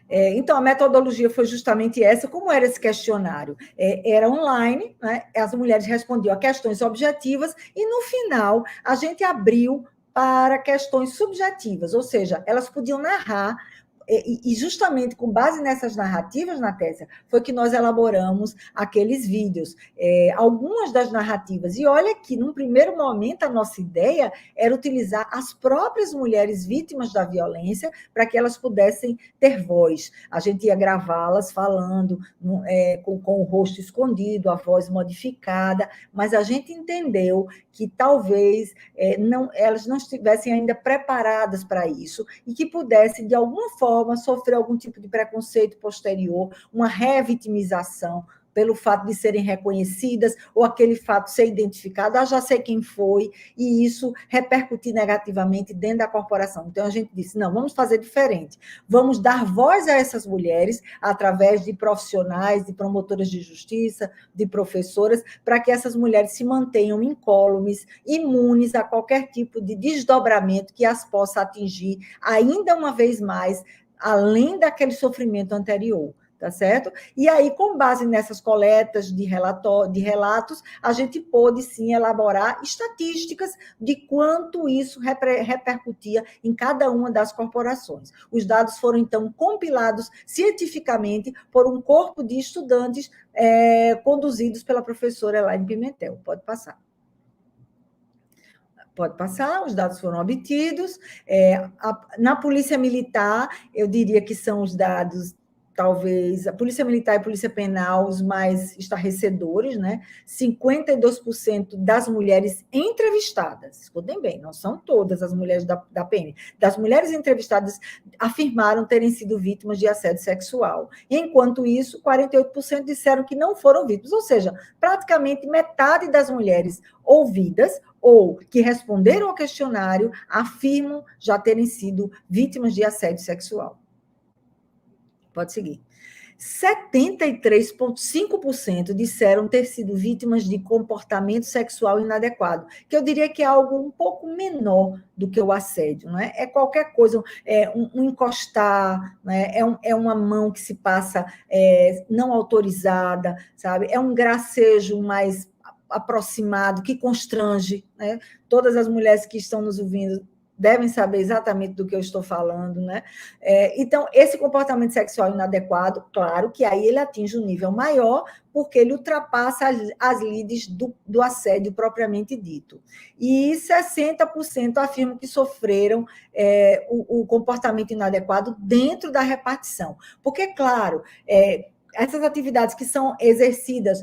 Então, a metodologia foi justamente essa. Como era esse questionário? Era online, né? As mulheres respondiam a questões objetivas e, no final, a gente abriu para questões subjetivas, ou seja, elas podiam narrar. E justamente com base nessas narrativas, Natécia, foi que nós elaboramos aqueles vídeos. Algumas das narrativas, e olha que, num primeiro momento, a nossa ideia era utilizar as próprias mulheres vítimas da violência para que elas pudessem ter voz. A gente ia gravá-las falando com o rosto escondido, a voz modificada, mas a gente entendeu que talvez elas não estivessem ainda preparadas para isso e que pudessem, de alguma forma, sofrer algum tipo de preconceito posterior, uma revitimização pelo fato de serem reconhecidas ou aquele fato ser identificado, já sei quem foi, e isso repercutir negativamente dentro da corporação. Então, a gente disse, não, vamos fazer diferente. Vamos dar voz a essas mulheres através de profissionais, de promotoras de justiça, de professoras, para que essas mulheres se mantenham incólumes, imunes a qualquer tipo de desdobramento que as possa atingir, ainda uma vez mais, além daquele sofrimento anterior. Tá certo? E aí, com base nessas coletas de relatos, a gente pôde, sim, elaborar estatísticas de quanto isso repercutia em cada uma das corporações. Os dados foram, então, compilados cientificamente por um corpo de estudantes conduzidos pela professora Elaine Pimentel. Pode passar. Pode passar, os dados foram obtidos. Na Polícia Militar, eu diria que são os dados, talvez, a Polícia Militar e a Polícia Penal, os mais estarrecedores, né? 52% das mulheres entrevistadas, escutem bem, não são todas as mulheres da PM, das mulheres entrevistadas afirmaram terem sido vítimas de assédio sexual. Enquanto isso, 48% disseram que não foram vítimas, ou seja, praticamente metade das mulheres ouvidas ou que responderam ao questionário afirmam já terem sido vítimas de assédio sexual. Pode seguir. 73,5% disseram ter sido vítimas de comportamento sexual inadequado, que eu diria que é algo um pouco menor do que o assédio, não é? É qualquer coisa, um encostar, né? É uma mão que se passa não autorizada, sabe? É um gracejo mais aproximado, que constrange, né? Todas as mulheres que estão nos ouvindo devem saber exatamente do que eu estou falando, né? Então, esse comportamento sexual inadequado, claro que aí ele atinge um nível maior, porque ele ultrapassa as lides do assédio propriamente dito. E 60% afirmam que sofreram o comportamento inadequado dentro da repartição. Porque, claro, essas atividades que são exercidas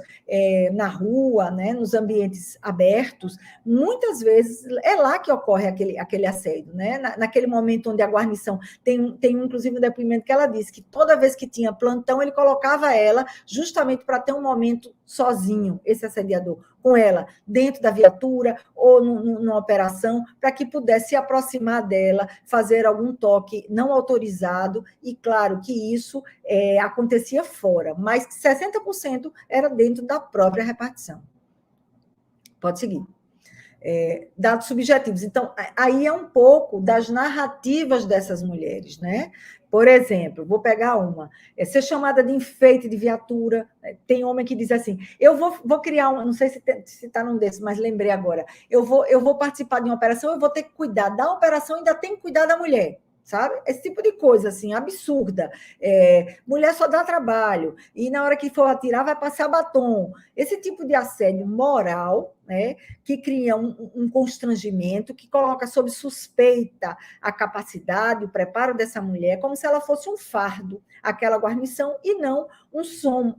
na rua, né, nos ambientes abertos, muitas vezes é lá que ocorre aquele assédio, né? Naquele momento onde a guarnição tem inclusive um depoimento que ela disse que toda vez que tinha plantão, ele colocava ela justamente para ter um momento sozinho, esse assediador, com ela, dentro da viatura ou numa operação, para que pudesse se aproximar dela, fazer algum toque não autorizado, e claro que isso acontecia fora, mas 60% era dentro da própria repartição. Pode seguir. Dados subjetivos. Então, aí é um pouco das narrativas dessas mulheres, né? Por exemplo, vou pegar uma, ser chamada de enfeite de viatura. Tem homem que diz assim, eu vou criar não sei se está num desses, mas lembrei agora, eu vou participar de uma operação, eu vou ter que cuidar da operação e ainda tenho que cuidar da mulher. Sabe? Esse tipo de coisa, assim, absurda. Mulher só dá trabalho, e na hora que for atirar vai passar batom. Esse tipo de assédio moral, né, que cria um constrangimento, que coloca sob suspeita a capacidade, o preparo dessa mulher, como se ela fosse um fardo, aquela guarnição, e não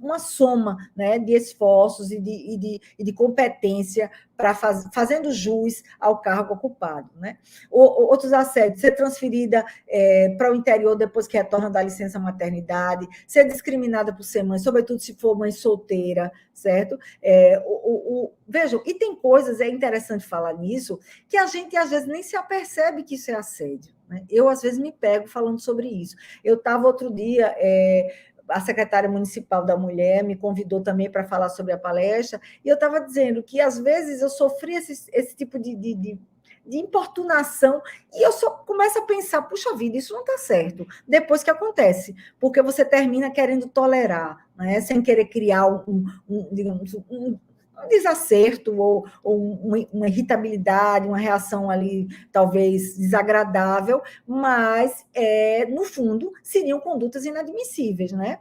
uma soma, né, de esforços e de competência para fazendo jus ao cargo ocupado, né? Outros assédios, ser transferida para o interior depois que retorna da licença maternidade, ser discriminada por ser mãe, sobretudo se for mãe solteira, certo? Vejam, e tem coisas, é interessante falar nisso, que a gente às vezes nem se apercebe que isso é assédio, né? Eu às vezes me pego falando sobre isso. Eu estava outro dia... a secretária municipal da mulher me convidou também para falar sobre a palestra, e eu estava dizendo que, às vezes, eu sofri esse tipo de importunação, e eu só começo a pensar, puxa vida, isso não está certo, depois que acontece, porque você termina querendo tolerar, né, sem querer criar digamos, um desacerto ou uma irritabilidade, uma reação ali talvez desagradável, mas, no fundo, seriam condutas inadmissíveis, né?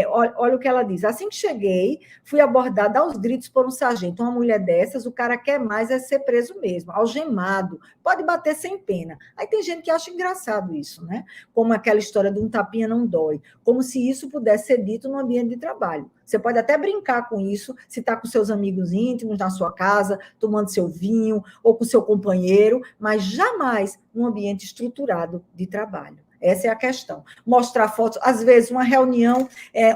Olha o que ela diz. Assim que cheguei, fui abordada aos gritos por um sargento. Uma mulher dessas, o cara quer mais é ser preso mesmo, algemado, pode bater sem pena. Aí tem gente que acha engraçado isso, né? Como aquela história de um tapinha não dói, como se isso pudesse ser dito no ambiente de trabalho. Você pode até brincar com isso, se está com seus amigos íntimos na sua casa, tomando seu vinho, ou com seu companheiro, mas jamais num ambiente estruturado de trabalho. Essa é a questão. Mostrar fotos, às vezes, uma reunião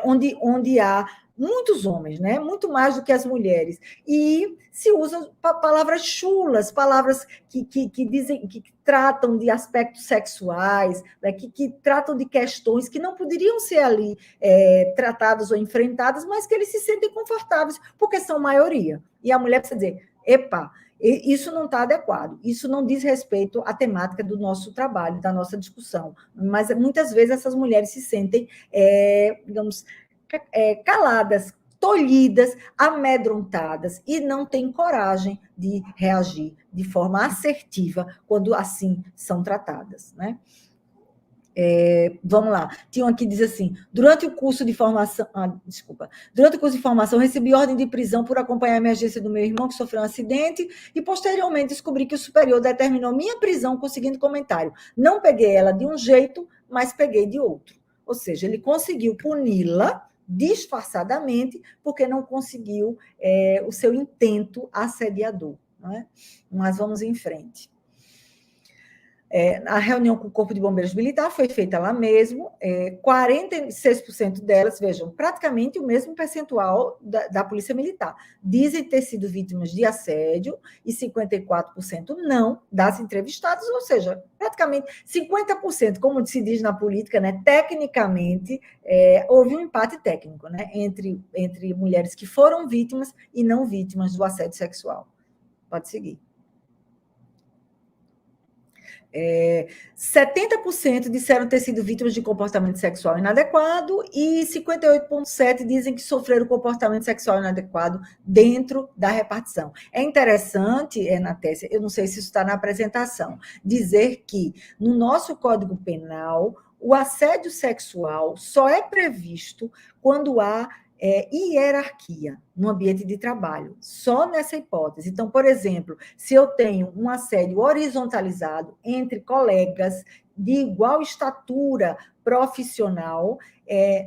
onde há muitos homens, né? Muito mais do que as mulheres, e se usam palavras chulas, palavras que dizem, que tratam de aspectos sexuais, né? que tratam de questões que não poderiam ser ali tratadas ou enfrentadas, mas que eles se sentem confortáveis, porque são maioria. E a mulher precisa dizer, epa, isso não está adequado, isso não diz respeito à temática do nosso trabalho, da nossa discussão. Mas muitas vezes essas mulheres se sentem, digamos, caladas, tolhidas, amedrontadas, e não têm coragem de reagir de forma assertiva quando assim são tratadas, né? Vamos lá. Tinha um aqui que diz assim: durante o curso de formação, recebi ordem de prisão por acompanhar a emergência do meu irmão que sofreu um acidente, e posteriormente descobri que o superior determinou minha prisão com o seguinte comentário: não peguei ela de um jeito, mas peguei de outro. Ou seja, ele conseguiu puni-la disfarçadamente porque não conseguiu o seu intento assediador, não é? Mas vamos em frente. Durante o curso de formação, recebi ordem de prisão por acompanhar a emergência do meu irmão que sofreu um acidente, e posteriormente descobri que o superior determinou minha prisão com o seguinte comentário: não peguei ela de um jeito, mas peguei de outro. Ou seja, ele conseguiu puni-la disfarçadamente porque não conseguiu o seu intento assediador. Não é? Mas vamos em frente. A reunião com o Corpo de Bombeiros Militar foi feita lá mesmo, 46% delas, vejam, praticamente o mesmo percentual da Polícia Militar, dizem ter sido vítimas de assédio e 54% não das entrevistadas, ou seja, praticamente 50%, como se diz na política, né, tecnicamente, houve um empate técnico, né, entre mulheres que foram vítimas e não vítimas do assédio sexual. Pode seguir. 70% disseram ter sido vítimas de comportamento sexual inadequado e 58,7% dizem que sofreram comportamento sexual inadequado dentro da repartição. É interessante, Natécia, eu não sei se isso está na apresentação, dizer que no nosso Código Penal o assédio sexual só é previsto quando há hierarquia no ambiente de trabalho, só nessa hipótese. Então, por exemplo, se eu tenho um assédio horizontalizado entre colegas de igual estatura profissional,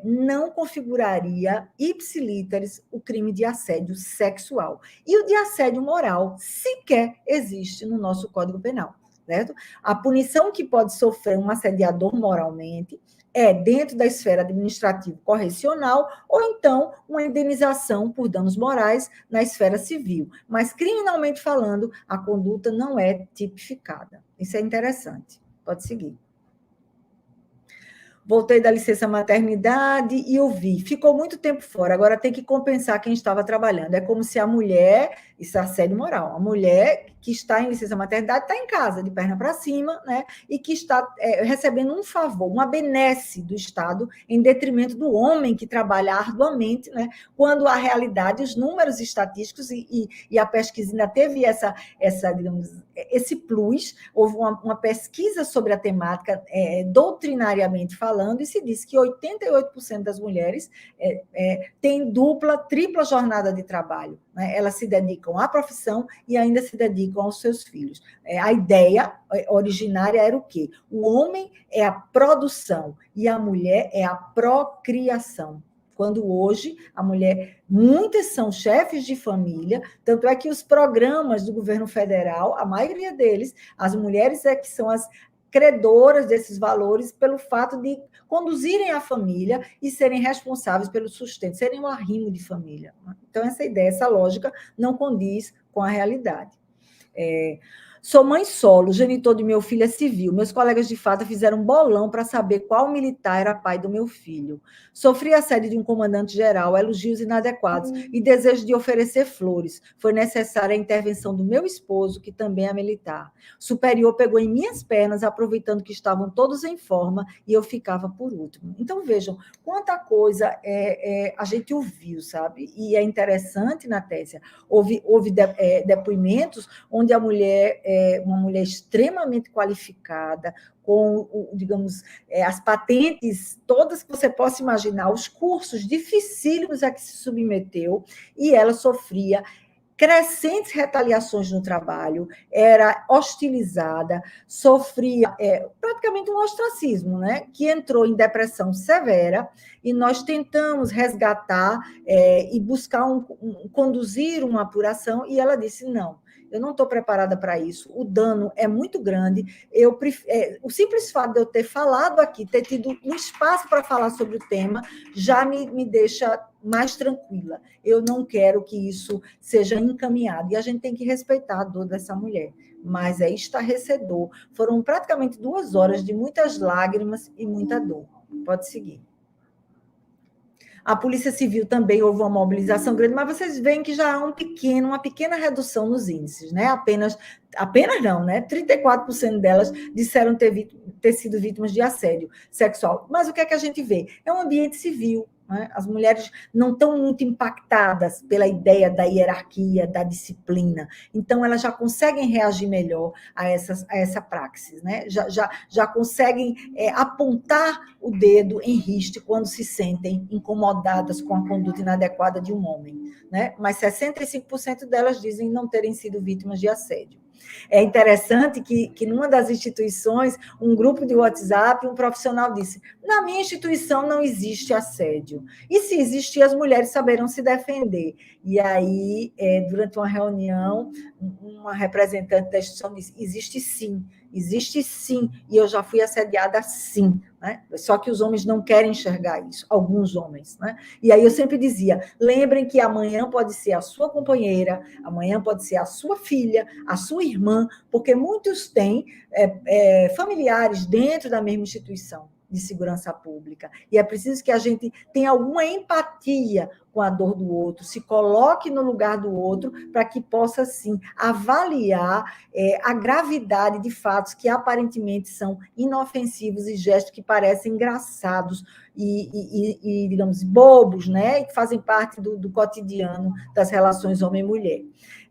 não configuraria ipsilíteris o crime de assédio sexual. E o de assédio moral sequer existe no nosso Código Penal, certo? A punição que pode sofrer um assediador moralmente dentro da esfera administrativo-correcional ou então uma indenização por danos morais na esfera civil. Mas, criminalmente falando, a conduta não é tipificada. Isso é interessante. Pode seguir. Voltei da licença maternidade e ouvi. Ficou muito tempo fora, agora tem que compensar quem estava trabalhando. É como se a mulher, isso é assédio moral, a mulher que está em licença maternidade está em casa, de perna para cima, né? E que está recebendo um favor, uma benesse do Estado, em detrimento do homem que trabalha arduamente, né? Quando a realidade, os números estatísticos e a pesquisa ainda teve digamos, esse plus, houve uma pesquisa sobre a temática, doutrinariamente falando, e se diz que 88% das mulheres têm dupla, tripla jornada de trabalho, né? Elas se dedicam à profissão e ainda se dedicam aos seus filhos. A ideia originária era o quê? O homem é a produção e a mulher é a procriação. Quando hoje a mulher, muitas são chefes de família, tanto é que os programas do governo federal, a maioria deles, as mulheres que são as credoras desses valores pelo fato de conduzirem a família e serem responsáveis pelo sustento, serem um arrimo de família. Então, essa ideia, essa lógica não condiz com a realidade. Sou mãe solo, o genitor de meu filho é civil. Meus colegas de fato fizeram um bolão para saber qual militar era pai do meu filho. Sofri assédio de um comandante-geral, elogios inadequados e desejo de oferecer flores. Foi necessária a intervenção do meu esposo, que também é militar. O superior pegou em minhas pernas, aproveitando que estavam todos em forma, e eu ficava por último. Então, vejam, quanta coisa a gente ouviu, sabe? E é interessante, Natécia, houve depoimentos onde a mulher... uma mulher extremamente qualificada, com, digamos, as patentes todas que você possa imaginar, os cursos dificílimos a que se submeteu, e ela sofria crescentes retaliações no trabalho, era hostilizada, sofria praticamente um ostracismo, né? Que entrou em depressão severa, e nós tentamos resgatar e buscar conduzir uma apuração, e ela disse, não, eu não estou preparada para isso, o dano é muito grande, o simples fato de eu ter falado aqui, ter tido um espaço para falar sobre o tema, já me deixa mais tranquila. Eu não quero que isso seja encaminhado, e a gente tem que respeitar a dor dessa mulher, mas é estarrecedor. Foram praticamente 2 horas de muitas lágrimas e muita dor. Pode seguir. A Polícia Civil também houve uma mobilização grande, mas vocês veem que já há uma pequena redução nos índices, né? Apenas não, né? 34% delas disseram ter sido vítimas de assédio sexual. Mas o que é que a gente vê? É um ambiente civil, né? As mulheres não estão muito impactadas pela ideia da hierarquia, da disciplina. Então, elas já conseguem reagir melhor a essa praxis, né? Já conseguem apontar o dedo em riste quando se sentem incomodadas com a conduta inadequada de um homem, né? Mas 65% delas dizem não terem sido vítimas de assédio. É interessante que numa das instituições, um grupo de WhatsApp, um profissional disse: na minha instituição não existe assédio. E se existir, as mulheres saberão se defender. E aí, durante uma reunião, uma representante da instituição disse: existe sim, e eu já fui assediada sim. Né? Só que os homens não querem enxergar isso, alguns homens. Né? E aí eu sempre dizia: lembrem que amanhã pode ser a sua companheira, amanhã pode ser a sua filha, a sua irmã, porque muitos têm familiares dentro da mesma instituição de segurança pública. E é preciso que a gente tenha alguma empatia com a dor do outro, se coloque no lugar do outro, para que possa, sim, avaliar a gravidade de fatos que aparentemente são inofensivos e gestos que parecem engraçados e digamos, bobos, né? E que fazem parte do cotidiano das relações homem e mulher.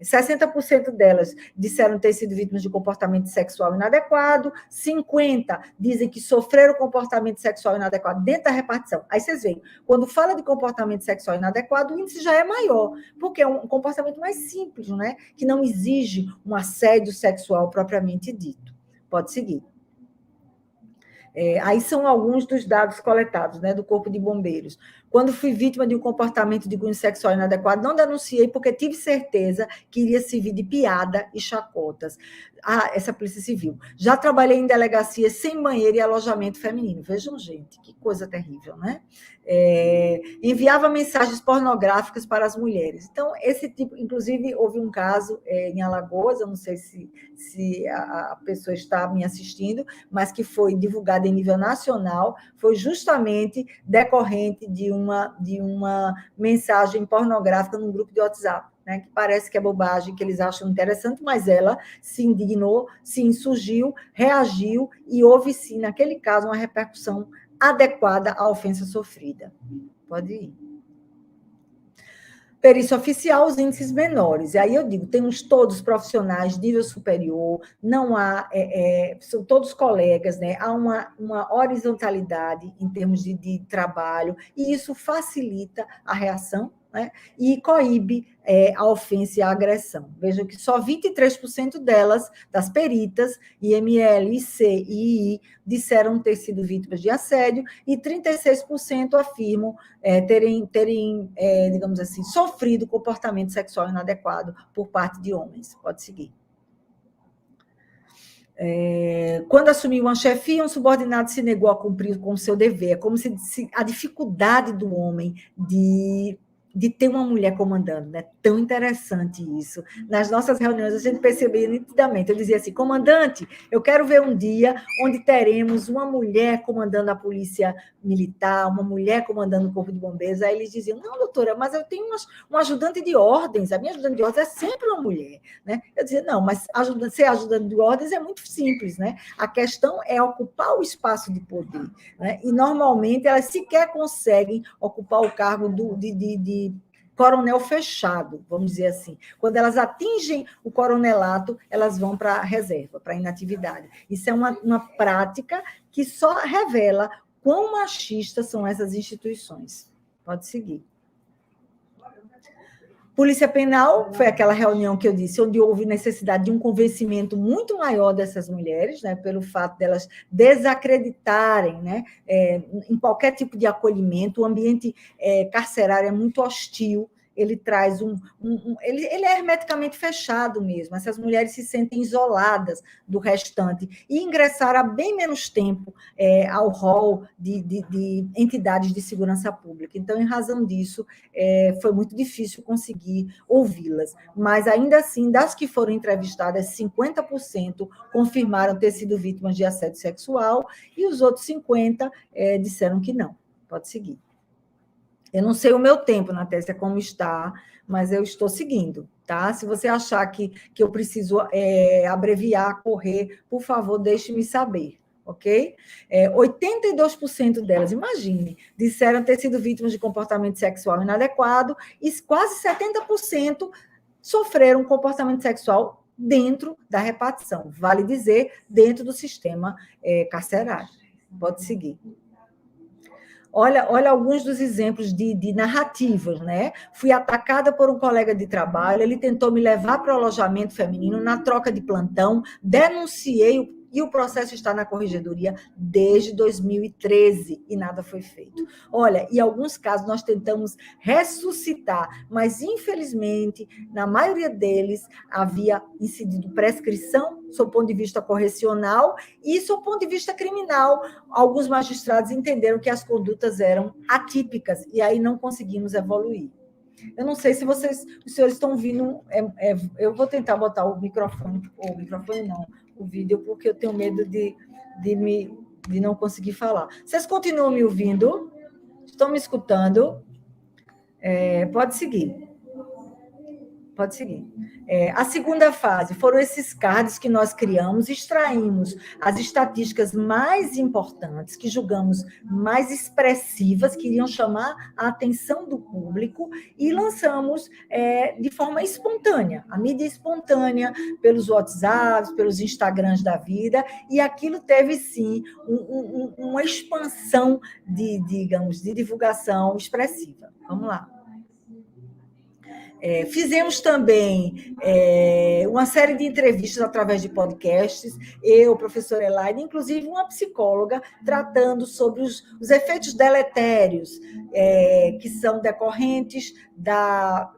60% delas disseram ter sido vítimas de comportamento sexual inadequado, 50% dizem que sofreram comportamento sexual inadequado dentro da repartição. Aí vocês veem, quando fala de comportamento sexual inadequado, o índice já é maior, porque é um comportamento mais simples, né? Que não exige um assédio sexual propriamente dito. Pode seguir. Aí são alguns dos dados coletados, né, do Corpo de Bombeiros. Quando fui vítima de um comportamento de cunho sexual inadequado, não denunciei porque tive certeza que iria servir de piada e chacotas. Essa Polícia Civil. Já trabalhei em delegacias sem banheiro e alojamento feminino. Vejam, gente, que coisa terrível, né? Enviava mensagens pornográficas para as mulheres. Então, esse tipo, inclusive, houve um caso em Alagoas, eu não sei se a pessoa está me assistindo, mas que foi divulgado em nível nacional, foi justamente decorrente de uma mensagem pornográfica num grupo de WhatsApp. Né, que parece que é bobagem, que eles acham interessante, mas ela se indignou, se insurgiu, reagiu e houve, sim, naquele caso, uma repercussão adequada à ofensa sofrida. Pode ir. Perícia oficial, os índices menores. E aí eu digo, temos todos profissionais de nível superior, não há, são todos colegas, né? Há uma horizontalidade em termos de trabalho, e isso facilita a reação, né? E coíbe a ofensa e a agressão. Vejam que só 23% delas, das peritas, IML, IC e II, disseram ter sido vítimas de assédio, e 36% afirmam terem digamos assim, sofrido comportamento sexual inadequado por parte de homens. Pode seguir. Quando assumiu uma chefia, um subordinado se negou a cumprir com o seu dever. É como se a dificuldade do homem de ter uma mulher comandando, né? Tão interessante isso. Nas nossas reuniões, a gente percebia nitidamente. Eu dizia assim: comandante, eu quero ver um dia onde teremos uma mulher comandando a polícia militar, uma mulher comandando o corpo de bombeiros. Aí eles diziam: não, doutora, mas eu tenho uma ajudante de ordens, a minha ajudante de ordens é sempre uma mulher. Né? Eu dizia: não, mas ser ajudante de ordens é muito simples. Né? A questão é ocupar o espaço de poder. Né? E, normalmente, elas sequer conseguem ocupar o cargo de coronel fechado, vamos dizer assim. Quando elas atingem o coronelato, elas vão para a reserva, para a inatividade. Isso é uma prática que só revela quão machistas são essas instituições. Pode seguir. Polícia Penal foi aquela reunião que eu disse, onde houve necessidade de um convencimento muito maior dessas mulheres, né, pelo fato delas desacreditarem, né, em qualquer tipo de acolhimento. O ambiente carcerário é muito hostil, ele traz ele é hermeticamente fechado mesmo. Essas mulheres se sentem isoladas do restante e ingressaram há bem menos tempo ao rol de entidades de segurança pública. Então, em razão disso, foi muito difícil conseguir ouvi-las. Mas, ainda assim, das que foram entrevistadas, 50% confirmaram ter sido vítimas de assédio sexual e os outros 50% disseram que não. Pode seguir. Eu não sei o meu tempo, Natécia, como está, mas eu estou seguindo, tá? Se você achar que eu preciso abreviar, correr, por favor, deixe-me saber, ok? 82% delas, imagine, disseram ter sido vítimas de comportamento sexual inadequado e quase 70% sofreram comportamento sexual dentro da repartição, vale dizer, dentro do sistema carcerário. Pode seguir. Olha alguns dos exemplos de narrativas, né? Fui atacada por um colega de trabalho, ele tentou me levar para o alojamento feminino na troca de plantão, denunciei e o processo está na corregedoria desde 2013 e nada foi feito. Olha, em alguns casos nós tentamos ressuscitar, mas infelizmente, na maioria deles, havia incidido prescrição, sob o ponto de vista correcional, e sob o ponto de vista criminal, alguns magistrados entenderam que as condutas eram atípicas, e aí não conseguimos evoluir. Eu não sei se os senhores estão ouvindo, eu vou tentar botar o microfone não, o vídeo, porque eu tenho medo de não conseguir falar. Vocês continuam me ouvindo? Estão me escutando? Pode seguir. Pode seguir. A segunda fase foram esses cards que nós criamos, extraímos as estatísticas mais importantes, que julgamos mais expressivas, que iriam chamar a atenção do público, e lançamos de forma espontânea, a mídia espontânea, pelos WhatsApps, pelos Instagrams da vida, e aquilo teve, sim, uma expansão de divulgação expressiva. Vamos lá. Fizemos também uma série de entrevistas através de podcasts, eu, professora Elaine, inclusive uma psicóloga, tratando sobre os efeitos deletérios que são decorrentes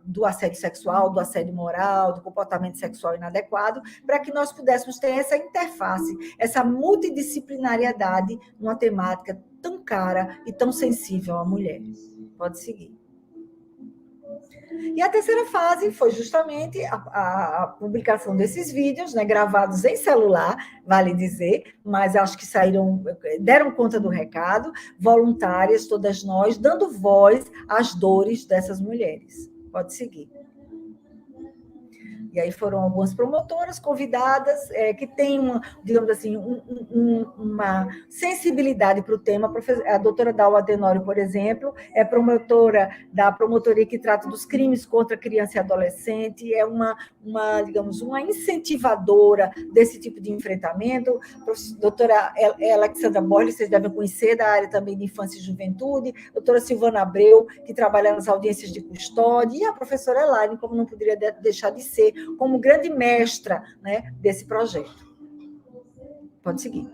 do assédio sexual, do assédio moral, do comportamento sexual inadequado, para que nós pudéssemos ter essa interface, essa multidisciplinariedade numa temática tão cara e tão sensível à mulher. Pode seguir. E a terceira fase foi justamente a publicação desses vídeos, né, gravados em celular, vale dizer, mas acho que deram conta do recado, voluntárias, todas nós, dando voz às dores dessas mulheres. Pode seguir. E aí foram algumas promotoras convidadas que têm digamos assim, uma sensibilidade para o tema. A doutora Dalva Tenório, por exemplo, é promotora da promotoria que trata dos crimes contra criança e adolescente, é digamos, uma incentivadora desse tipo de enfrentamento. A doutora Alexandra Borges, vocês devem conhecer, da área também de infância e juventude, a doutora Silvana Abreu, que trabalha nas audiências de custódia, e a professora Elaine, como não poderia deixar de ser, como grande mestra, né, desse projeto. Pode seguir.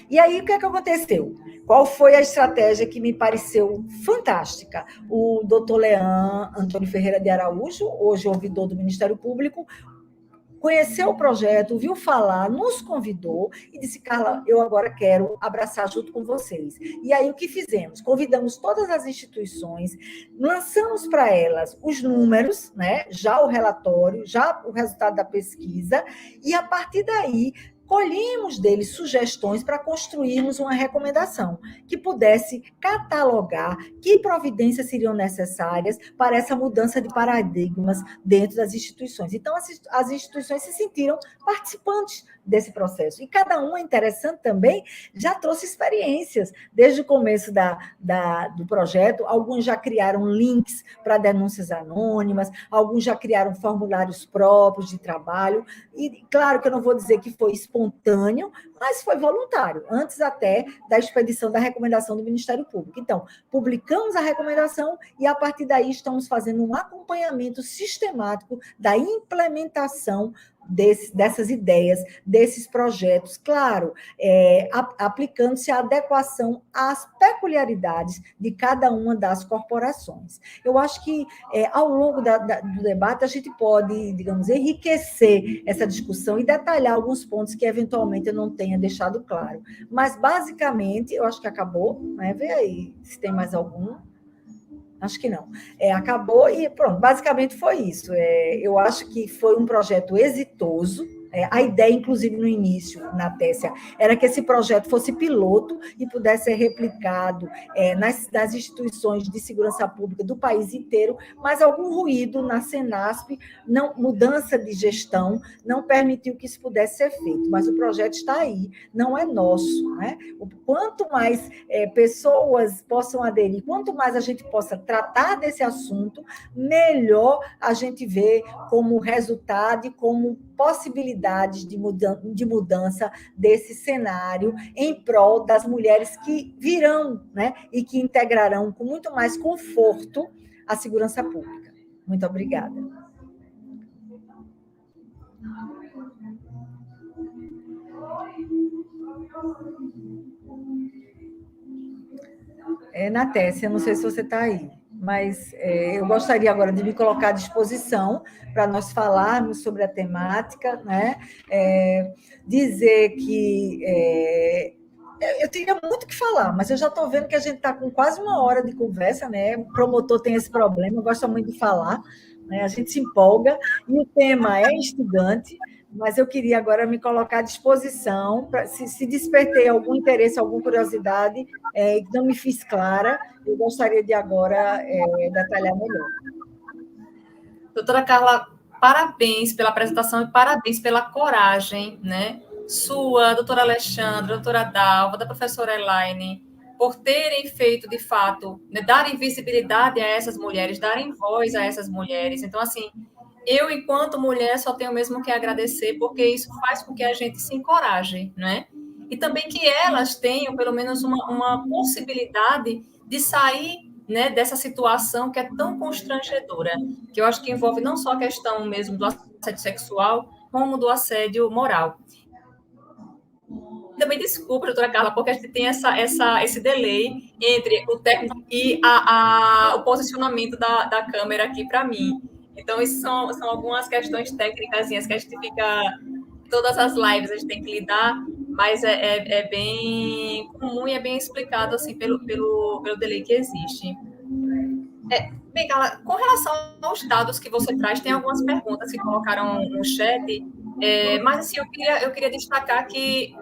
E aí, o que aconteceu? Qual foi a estratégia que me pareceu fantástica? O doutor Leão Antônio Ferreira de Araújo, hoje ouvidor do Ministério Público, conheceu o projeto, viu falar, nos convidou e disse: Carla, eu agora quero abraçar junto com vocês. E aí o que fizemos? Convidamos todas as instituições, lançamos para elas os números, né? Já o relatório, já o resultado da pesquisa, e a partir daí colhemos deles sugestões para construirmos uma recomendação que pudesse catalogar que providências seriam necessárias para essa mudança de paradigmas dentro das instituições. Então, as instituições se sentiram participantes desse processo. E cada um, é interessante também, já trouxe experiências. Desde o começo do projeto, alguns já criaram links para denúncias anônimas, alguns já criaram formulários próprios de trabalho. E, claro que eu não vou dizer que foi espontâneo, mas foi voluntário, antes até da expedição da recomendação do Ministério Público. Então, publicamos a recomendação e, a partir daí, estamos fazendo um acompanhamento sistemático da implementação dessas ideias, desses projetos, claro, aplicando-se a adequação às peculiaridades de cada uma das corporações. Eu acho que, ao longo do debate, a gente pode, digamos, enriquecer essa discussão e detalhar alguns pontos que, eventualmente, eu não tenha deixado claro. Mas, basicamente, eu acho que acabou, né? Vê aí se tem mais algum. Acho que não. Acabou e pronto, basicamente foi isso. Eu acho que foi um projeto exitoso. A ideia, inclusive, no início, na Tessia, era que esse projeto fosse piloto e pudesse ser replicado nas instituições de segurança pública do país inteiro, mas algum ruído na Senasp, mudança de gestão, não permitiu que isso pudesse ser feito. Mas o projeto está aí, não é nosso, né? Quanto mais pessoas possam aderir, quanto mais a gente possa tratar desse assunto, melhor a gente vê como resultado e como possibilidade possibilidades de mudança desse cenário em prol das mulheres que virão, né, e que integrarão com muito mais conforto a segurança pública. Muito obrigada. Natécia, não sei se você está aí, mas eu gostaria agora de me colocar à disposição para nós falarmos sobre a temática, né? Dizer que eu teria muito o que falar, mas eu já estou vendo que a gente está com quase 1 hora de conversa, né? O promotor tem esse problema, gosta muito de falar, né? A gente se empolga, e o tema é instigante, mas eu queria agora me colocar à disposição, se despertei algum interesse, alguma curiosidade, que não me fiz clara, eu gostaria de agora detalhar melhor. Doutora Carla, parabéns pela apresentação e parabéns pela coragem, né? Sua, doutora Alexandra, doutora Dalva, da professora Elaine, por terem feito, de fato, né, darem visibilidade a essas mulheres, darem voz a essas mulheres. Então, assim, eu, enquanto mulher, só tenho mesmo que agradecer, porque isso faz com que a gente se encoraje, né? E também que elas tenham, pelo menos, uma possibilidade de sair, né, dessa situação que é tão constrangedora, que eu acho que envolve não só a questão mesmo do assédio sexual, como do assédio moral. Também desculpa, doutora Carla, porque a gente tem esse delay entre o técnico e o posicionamento da câmera aqui para mim. Então, isso são algumas questões técnicas que a gente fica... Todas as lives a gente tem que lidar, mas é bem comum e é bem explicado assim, pelo delay que existe. Bem, Carla, com relação aos dados que você traz, tem algumas perguntas que colocaram no chat, mas assim, eu queria destacar que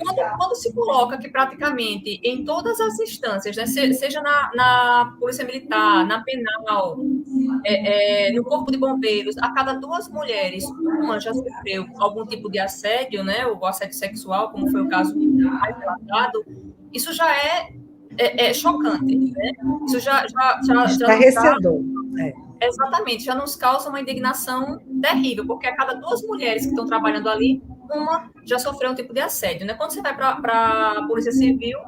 quando se coloca que praticamente em todas as instâncias, né, seja na Polícia Militar, na Penal, no Corpo de Bombeiros, a cada 2 mulheres, uma já sofreu algum tipo de assédio, né, ou assédio sexual, como foi o caso mais relatado, isso já é chocante, né? Isso já Estarrecedor. Exatamente, já nos causa uma indignação terrível, porque a cada 2 mulheres que estão trabalhando ali, uma já sofreu um tipo de assédio, né? Quando você vai para a Polícia Civil,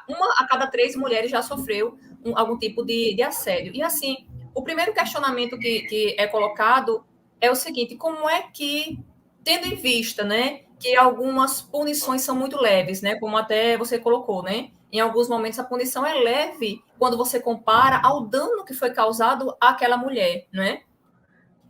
uma a cada 3 mulheres já sofreu algum tipo de assédio. E assim, o primeiro questionamento que é colocado é o seguinte: como é que, tendo em vista, né, que algumas punições são muito leves, né, como até você colocou, né? Em alguns momentos a punição é leve quando você compara ao dano que foi causado àquela mulher, né?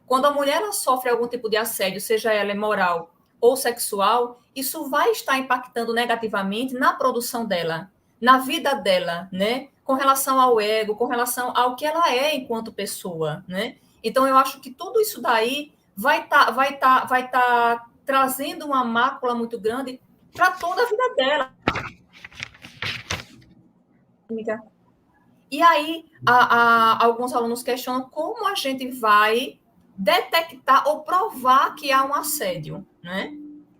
Quando a mulher ela sofre algum tipo de assédio, seja ela moral ou sexual, isso vai estar impactando negativamente na produção dela, na vida dela, né? Com relação ao ego, com relação ao que ela é enquanto pessoa, né? Então eu acho que tudo isso daí vai tá trazendo uma mácula muito grande para toda a vida dela. E aí, alguns alunos questionam como a gente vai detectar ou provar que há um assédio, né?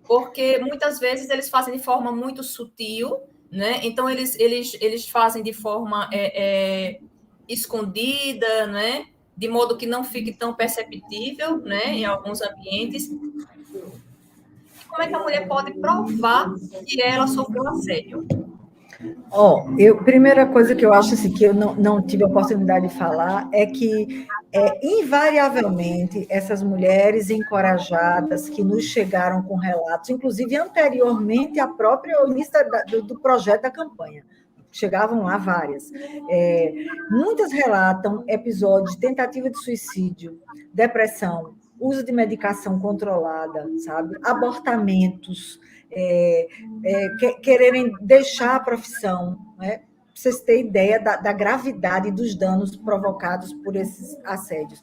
Porque muitas vezes eles fazem de forma muito sutil, né? Então, eles fazem de forma escondida, né? De modo que não fique tão perceptível, né? Em alguns ambientes. Como é que a mulher pode provar que ela sofreu assédio? Primeira coisa que eu acho assim, que eu não tive a oportunidade de falar é que, invariavelmente, essas mulheres encorajadas que nos chegaram com relatos, inclusive anteriormente ao próprio início do projeto da campanha, chegavam lá várias, muitas relatam episódios de tentativa de suicídio, depressão, uso de medicação controlada, sabe? Abortamentos, quererem deixar a profissão, né? Para vocês terem ideia da gravidade dos danos provocados por esses assédios.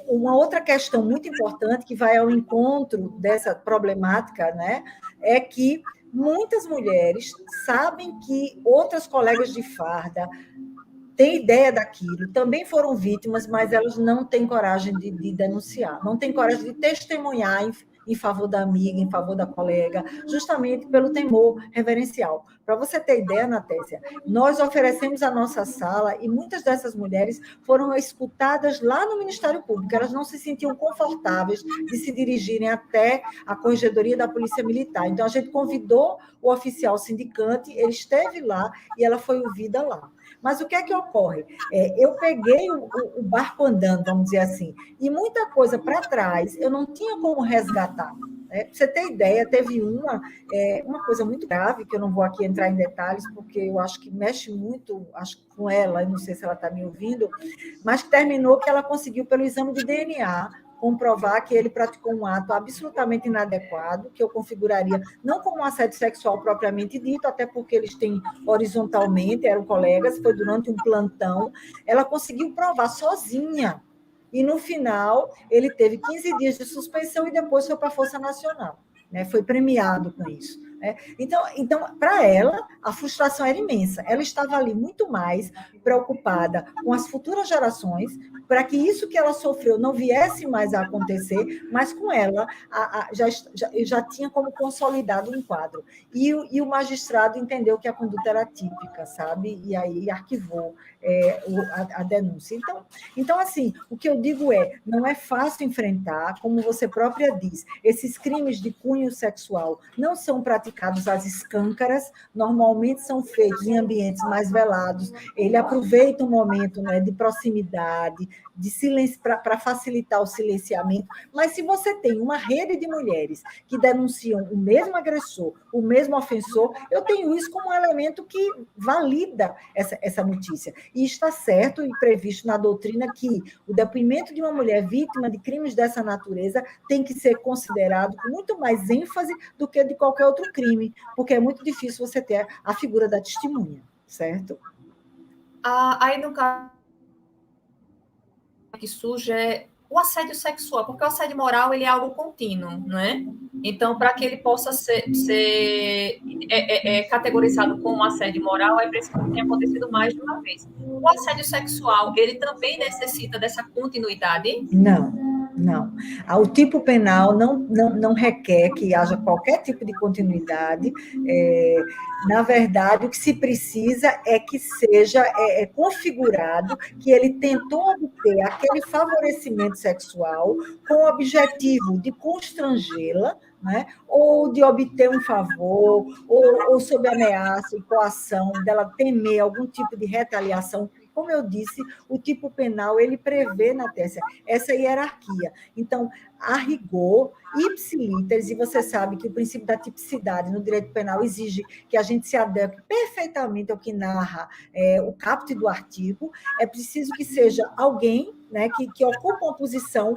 Uma outra questão muito importante que vai ao encontro dessa problemática, né, é que muitas mulheres sabem que outras colegas de farda têm ideia daquilo, também foram vítimas, mas elas não têm coragem de denunciar, não têm coragem de testemunhar em favor da amiga, em favor da colega, justamente pelo temor reverencial. Para você ter ideia, Natécia, nós oferecemos a nossa sala e muitas dessas mulheres foram escutadas lá no Ministério Público. Elas não se sentiam confortáveis de se dirigirem até a Corregedoria da Polícia Militar. Então, a gente convidou o oficial sindicante, ele esteve lá e ela foi ouvida lá. Mas o que é que ocorre? Eu peguei o barco andando, vamos dizer assim, e muita coisa para trás eu não tinha como resgatar. Para você ter ideia, teve uma coisa muito grave, que eu não vou aqui entrar em detalhes, porque eu acho que mexe muito com ela, eu não sei se ela está me ouvindo, mas terminou que ela conseguiu, pelo exame de DNA, comprovar que ele praticou um ato absolutamente inadequado, que eu configuraria não como um assédio sexual propriamente dito, até porque eles têm horizontalmente, eram colegas, foi durante um plantão, ela conseguiu provar sozinha. E, no final, ele teve 15 dias de suspensão e depois foi para a Força Nacional. Né? Foi premiado com isso. Né? Então, para ela, a frustração era imensa. Ela estava ali muito mais preocupada com as futuras gerações, para que isso que ela sofreu não viesse mais a acontecer, mas com ela já tinha como consolidado um quadro. E o magistrado entendeu que a conduta era típica, sabe? E aí arquivou a denúncia. Então, assim, o que eu digo não é fácil enfrentar, como você própria diz, esses crimes de cunho sexual não são praticados às escâncaras, normalmente são feitos em ambientes mais velados, ele aproveita um momento, né, de proximidade, de silêncio, para facilitar o silenciamento, mas se você tem uma rede de mulheres que denunciam o mesmo agressor, o mesmo ofensor, eu tenho isso como um elemento que valida essa notícia. E está certo e previsto na doutrina que o depoimento de uma mulher vítima de crimes dessa natureza tem que ser considerado com muito mais ênfase do que de qualquer outro crime, porque é muito difícil você ter a figura da testemunha, certo? Aí, no caso que surge é o assédio sexual, porque o assédio moral ele é algo contínuo, não é? Então, para que ele possa ser categorizado como assédio moral, é preciso que tenha acontecido mais de uma vez. O assédio sexual, ele também necessita dessa continuidade? Não. O tipo penal não requer que haja qualquer tipo de continuidade. Na verdade, o que se precisa é que seja configurado que ele tentou obter aquele favorecimento sexual com o objetivo de constrangê-la, né? Ou de obter um favor, ou sob ameaça e coação dela temer algum tipo de retaliação. Como eu disse, o tipo penal ele prevê, Natécia, essa hierarquia. Então, a rigor, ipsiliteris, e você sabe que o princípio da tipicidade no direito penal exige que a gente se adeque perfeitamente ao que narra o caput do artigo, é preciso que seja alguém, né, que ocupa uma posição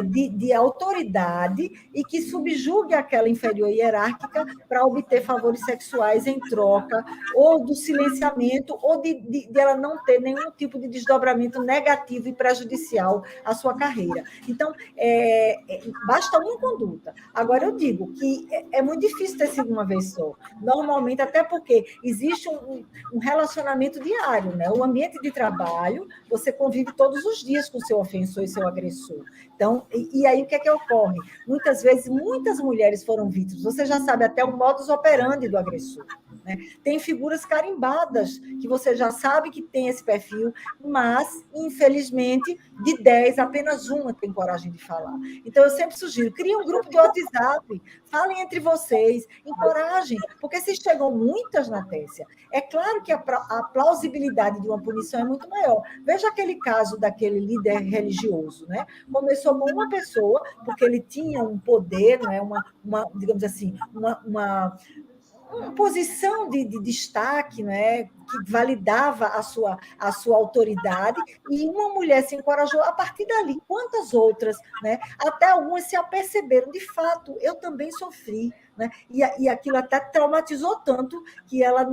de autoridade e que subjugue aquela inferior hierárquica para obter favores sexuais em troca, ou do silenciamento, ou de ela não ter nenhum tipo de desdobramento negativo e prejudicial à sua carreira. Então, basta uma conduta. Agora, eu digo que é muito difícil ter sido uma vez só. Normalmente, até porque existe um relacionamento diário, né? O ambiente de trabalho, você convive todos os dias com seu ofensor e seu agressor. Então, e aí o que é que ocorre? Muitas vezes, muitas mulheres foram vítimas. Você já sabe até o modus operandi do agressor. Né? Tem figuras carimbadas que você já sabe que tem esse perfil, mas, infelizmente, de 10, apenas uma tem coragem de falar. Então, eu sempre sugiro, crie um grupo de WhatsApp, falem entre vocês, encorajem, porque se chegam muitas, Natécia, é claro que a plausibilidade de uma punição é muito maior. Veja aquele caso daquele líder religioso, né? Começou com uma pessoa, porque ele tinha um poder, não é? Digamos assim, uma posição de destaque, né, que validava a sua autoridade, e uma mulher se encorajou a partir dali. Quantas outras, né? Até algumas se aperceberam, de fato, eu também sofri, né? E aquilo até traumatizou tanto que ela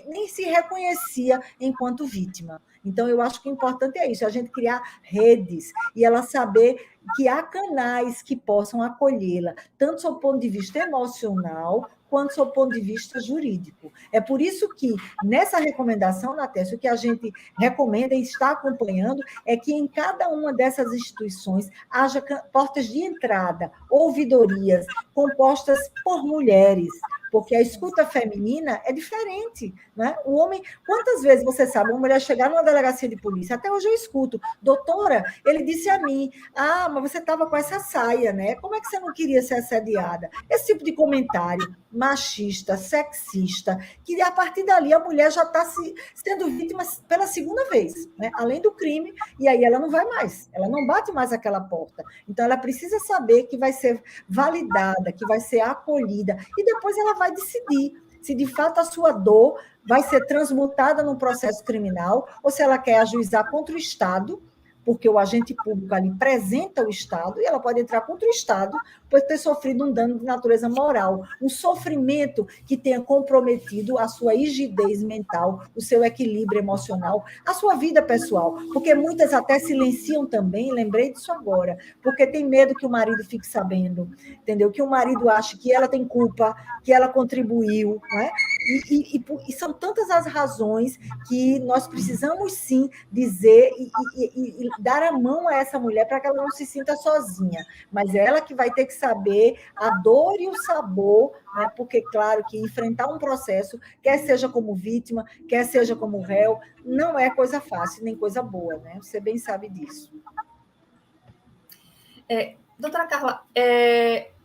nem se reconhecia enquanto vítima. Então, eu acho que o importante é isso, a gente criar redes e ela saber que há canais que possam acolhê-la, tanto do ponto de vista emocional, quanto do ponto de vista jurídico. É por isso que, nessa recomendação, Natécia, o que a gente recomenda e está acompanhando é que em cada uma dessas instituições haja portas de entrada, ouvidorias, compostas por mulheres, porque a escuta feminina é diferente, né? O homem, quantas vezes você sabe, uma mulher chegar numa delegacia de polícia, até hoje eu escuto, doutora, ele disse a mim, mas você estava com essa saia, né? Como é que você não queria ser assediada? Esse tipo de comentário machista, sexista, que a partir dali a mulher já está sendo vítima pela segunda vez, né? Além do crime, e aí ela não vai mais, ela não bate mais aquela porta. Então ela precisa saber que vai ser validada, que vai ser acolhida, e depois ela vai decidir se de fato a sua dor vai ser transmutada num processo criminal ou se ela quer ajuizar contra o Estado, porque o agente público ali representa o Estado, e ela pode entrar contra o Estado por ter sofrido um dano de natureza moral, um sofrimento que tenha comprometido a sua rigidez mental, o seu equilíbrio emocional, a sua vida pessoal, porque muitas até silenciam também, lembrei disso agora, porque tem medo que o marido fique sabendo, entendeu? Que o marido ache que ela tem culpa, que ela contribuiu, não é? E são tantas as razões que nós precisamos, sim, dizer e dar a mão a essa mulher para que ela não se sinta sozinha. Mas é ela que vai ter que saber a dor e o sabor, né? Porque, claro, que enfrentar um processo, quer seja como vítima, quer seja como réu, não é coisa fácil, nem coisa boa, né? Você bem sabe disso. Doutora Carla,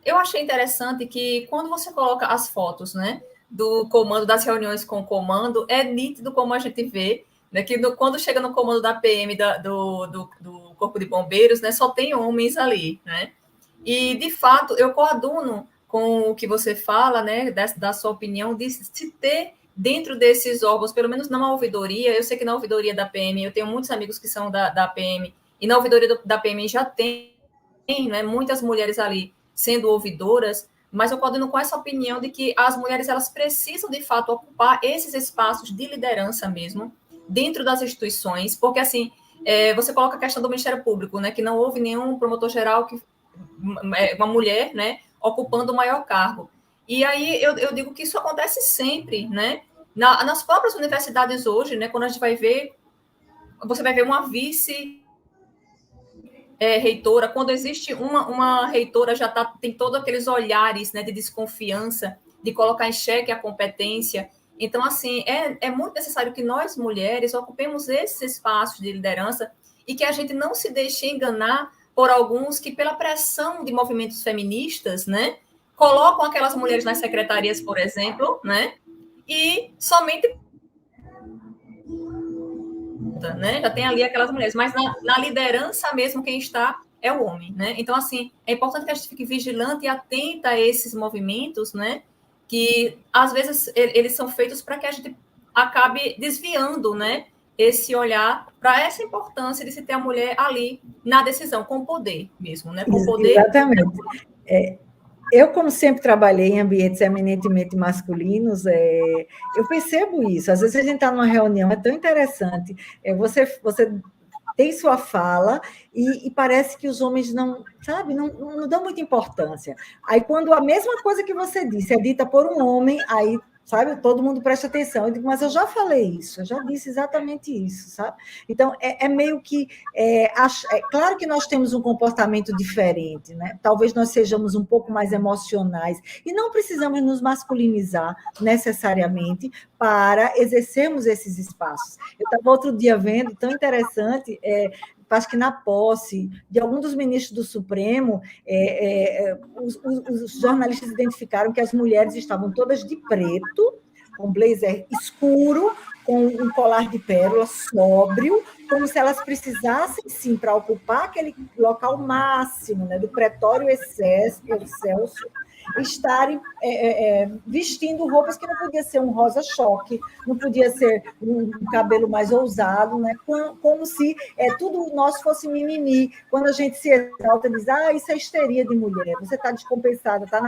eu achei interessante que quando você coloca as fotos, né, do comando, das reuniões com o comando, é nítido como a gente vê, né, que quando chega no comando da PM, do Corpo de Bombeiros, né, só tem homens ali, né? E, de fato, eu coaduno com o que você fala, né, da sua opinião, de se ter dentro desses órgãos, pelo menos numa ouvidoria, eu sei que na ouvidoria da PM, eu tenho muitos amigos que são da PM, e na ouvidoria da PM já tem, né, muitas mulheres ali sendo ouvidoras, mas eu coaduno com essa opinião de que as mulheres elas precisam, de fato, ocupar esses espaços de liderança mesmo, dentro das instituições, porque, assim, você coloca a questão do Ministério Público, né, que não houve nenhum promotor-geral, uma mulher, né, ocupando o maior cargo. E aí eu digo que isso acontece sempre, né, nas próprias universidades hoje, né, quando a gente vai ver, você vai ver uma vice reitora, quando existe uma reitora, já tem todos aqueles olhares, né, de desconfiança, de colocar em xeque a competência. Então, assim, é muito necessário que nós, mulheres, ocupemos esses espaços de liderança e que a gente não se deixe enganar por alguns que, pela pressão de movimentos feministas, né, colocam aquelas mulheres nas secretarias, por exemplo, né, e somente, né? Já tem ali aquelas mulheres, mas na liderança mesmo quem está é o homem, né? Então, assim, é importante que a gente fique vigilante e atenta a esses movimentos, né? Que, às vezes, eles são feitos para que a gente acabe desviando, né? Esse olhar para essa importância de se ter a mulher ali na decisão, com poder mesmo, né? Com poder. Exatamente. Eu, como sempre trabalhei em ambientes eminentemente masculinos, eu percebo isso. Às vezes a gente está numa reunião, é tão interessante, você tem sua fala e parece que os homens não, sabe, não dão muita importância. Aí, quando a mesma coisa que você disse é dita por um homem, aí, sabe, todo mundo presta atenção. Eu digo, mas eu já falei isso, eu já disse exatamente isso, sabe? Então, meio que... claro que nós temos um comportamento diferente, né? Talvez nós sejamos um pouco mais emocionais e não precisamos nos masculinizar necessariamente para exercermos esses espaços. Eu estava outro dia vendo, tão interessante, acho que na posse de algum dos ministros do Supremo, os jornalistas identificaram que as mulheres estavam todas de preto, com blazer escuro, com um colar de pérola sóbrio, como se elas precisassem, sim, para ocupar aquele local máximo, né, do pretório excelso, estarem vestindo roupas que não podia ser um rosa-choque, não podia ser um cabelo mais ousado, né? Como se tudo nosso fosse mimimi. Quando a gente se exalta e diz, isso é histeria de mulher, você está descompensada, está